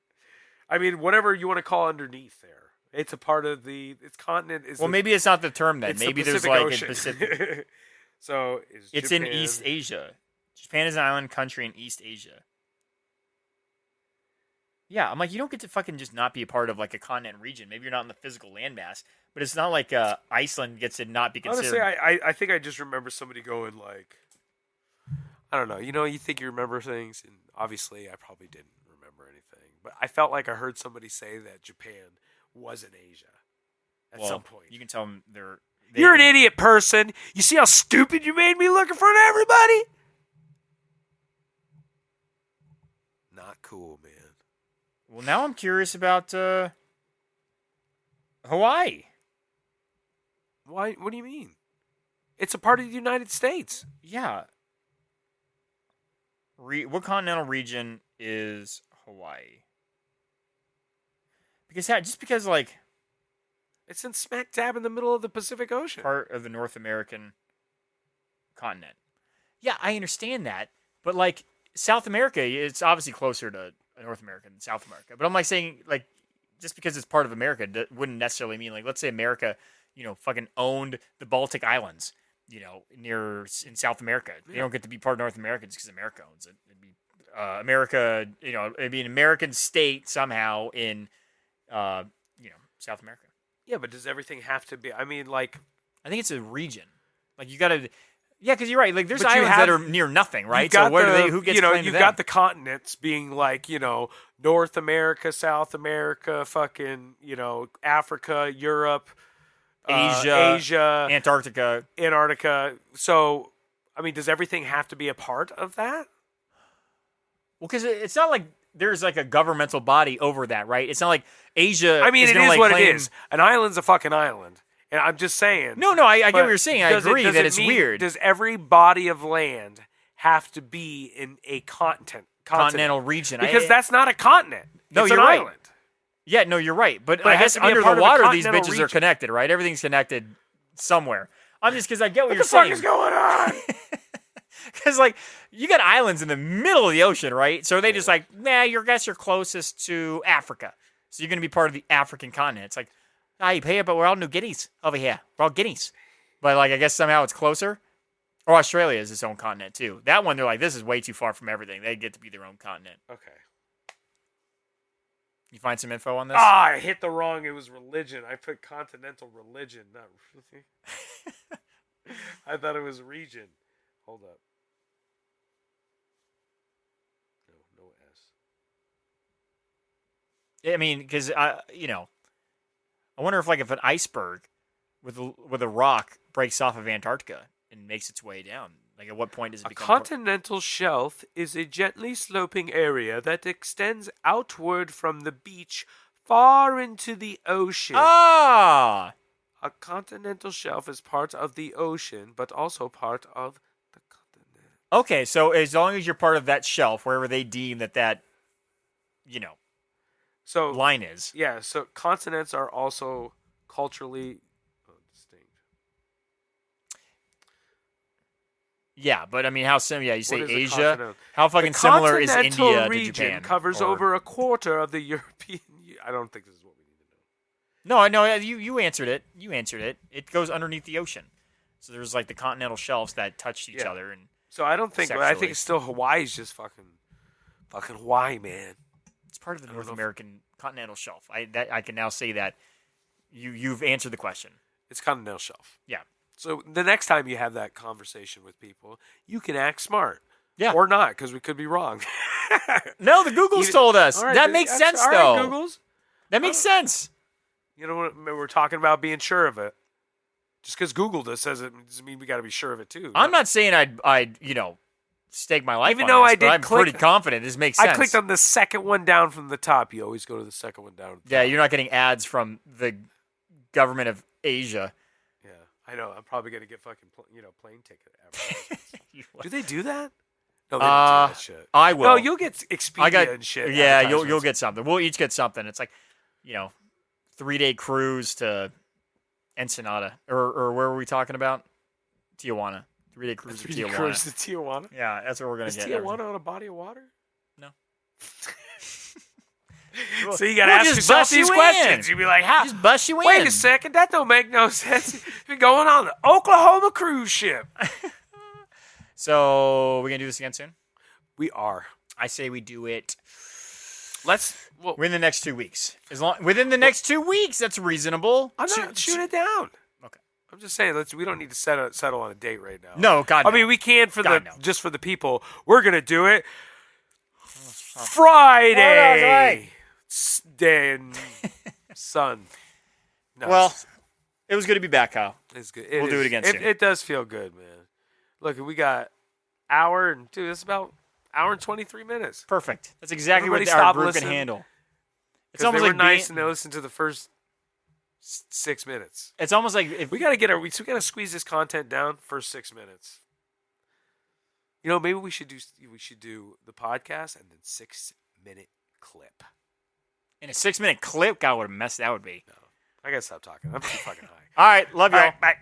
I mean, whatever you want to call underneath there. It's a part of its continent. Well, maybe it's not the term then. It's the Maybe there's Pacific like Ocean. a Pacific. So It's Japan, in East Asia. Japan is an island country in East Asia. Yeah, I'm like, you don't get to fucking just not be a part of like a continent region. Maybe you're not in the physical landmass, but it's not like Iceland gets to not be considered. Honestly, I think I just remember somebody going like, I don't know. You think you remember things, and obviously I probably didn't remember anything. But I felt like I heard somebody say that Japan was in Asia at some point. You can tell them You're an idiot person. You see how stupid you made me look in front of everybody? Not cool, man. Well, now I'm curious about Hawaii. Why? What do you mean? It's a part of the United States. Yeah. What continental region is Hawaii? Because like It's in smack dab in the middle of the Pacific Ocean. part of the North American continent. Yeah, I understand that, but like South America, it's obviously closer to North America than South America. But I'm like saying like just because it's part of America wouldn't necessarily mean like let's say America, fucking owned the Baltic Islands, in South America. They don't get to be part of North America just because America owns it. It'd be America, it'd be an American state somehow in South America. Yeah, but does everything have to be? I mean, like, I think it's a region. Like you got to, yeah, because you're right. Like there's But you islands have- that are near nothing, right? you've got So where do the- they? Who gets claim to you've them? got the continents being like, North America, South America, fucking, Africa, Europe, Asia, Antarctica. Antarctica. So, I mean, does everything have to be a part of that? Well, because it's not like there's like a governmental body over that, right? It's not like Asia. I mean, is it gonna, is like, what claim... it is. An island's a fucking island. And I'm just saying. No, I get But what you're saying. I does it- agree does that it it's mean- weird. Does every body of land have to be in a Continental region. Because that's not a continent. No, It's you're an right. island. Yeah, no, you're right. But But I it has guess to be a under part the of the water, these continental bitches are region. connected, right? Everything's connected somewhere. I'm just because I get what, What you're the fuck saying. is going on? Because like you got islands in the middle of the ocean, right? So they just like, you're closest to Africa, so you're gonna be part of the African continent. It's like, you pay it, but we're all New Guineas over here. We're all Guineas, but like I guess somehow it's closer. Or Australia is its own continent too. That one, they're like, this is way too far from everything. They get to be their own continent. Okay. You find some info on this? I hit the wrong. It was religion. I put continental religion, not really. I thought it was region. Hold up. No S. I mean, because I wonder if if an iceberg with a rock breaks off of Antarctica and makes its way down. Like, at what point does it A become? continental shelf is a gently sloping area that extends outward from the beach far into the ocean. Ah, A continental shelf is part of the ocean, but also part of the continent. okay. So as long as you're part of that shelf, wherever they deem that So line is. yeah, so continents are also culturally distinct. Yeah, but I mean, how similar? Yeah, you say What is a Asia. continent? How fucking The similar is continental India to region Japan? covers Or- over a quarter of the European. I don't think this is what we need to know. No, I know you answered it. You answered it. It goes underneath the ocean. So there's like the continental shelves that touch each Yeah. other, and So I don't think. I Sexually. think it's still Hawaii's just fucking Hawaii, man. it's part of the don't North know if- American continental shelf. I can now say that you've answered the question. It's continental shelf. Yeah. So the next time you have that conversation with people, you can act smart. Yeah. Or not, because we could be wrong. No, the Googles told us. All right, That makes sense, all though. right, Googles. That makes sense. You know what? We're talking about being sure of it. Just because Google doesn't mean we got to be sure of it too. I'm not saying I'd stake my life Even on though this, I but did I'm click- pretty confident this makes sense. I clicked on the second one down from the top. You always go to the second one down. Yeah, you're not getting ads from the government of Asia. Yeah, I know. I'm probably gonna get fucking plane ticket advertisements. Do they do that? No, they don't do that shit. I will. No, you'll get Expedia and shit. Yeah, you'll advertisements. get something. We'll each get something. It's like, 3-day cruise to Ensenada, or where were we talking about? Tijuana. 3-day cruise to 3D Tijuana. cruise to Tijuana. Yeah, that's what we're gonna Is get. Tijuana on a body of water? No. So you gotta We'll ask just yourself bust these you questions. in. You'd be like, "How? Just bust you Wait in. a second, that don't make no sense. It's been going on the Oklahoma cruise ship." So we're gonna do this again soon. We are. I say we do it Well, within the next 2 weeks. Within the next 2 weeks, that's reasonable. I'm not shooting it down. Okay. I'm just saying, we don't need to settle on a date right now. No, God. I no. mean, we can God, no. just for the people. We're gonna do it Friday. Then sun. No, Well, it was good to be back, Kyle. it's good. we'll do it again soon. It does feel good, man. Look, we got hour and it's about hour and 23 minutes. Perfect. That's exactly Everybody what our stop group listening. can handle. It's Because almost they were like nice and they listened to the first 6 minutes. It's almost like if We gotta get we gotta squeeze this content down for 6 minutes. You know, maybe we should do the podcast and then 6-minute clip. in a 6-minute clip, God, what a mess that would be. No, I gotta stop talking. I'm too fucking high. All right, love you All all. right, bye.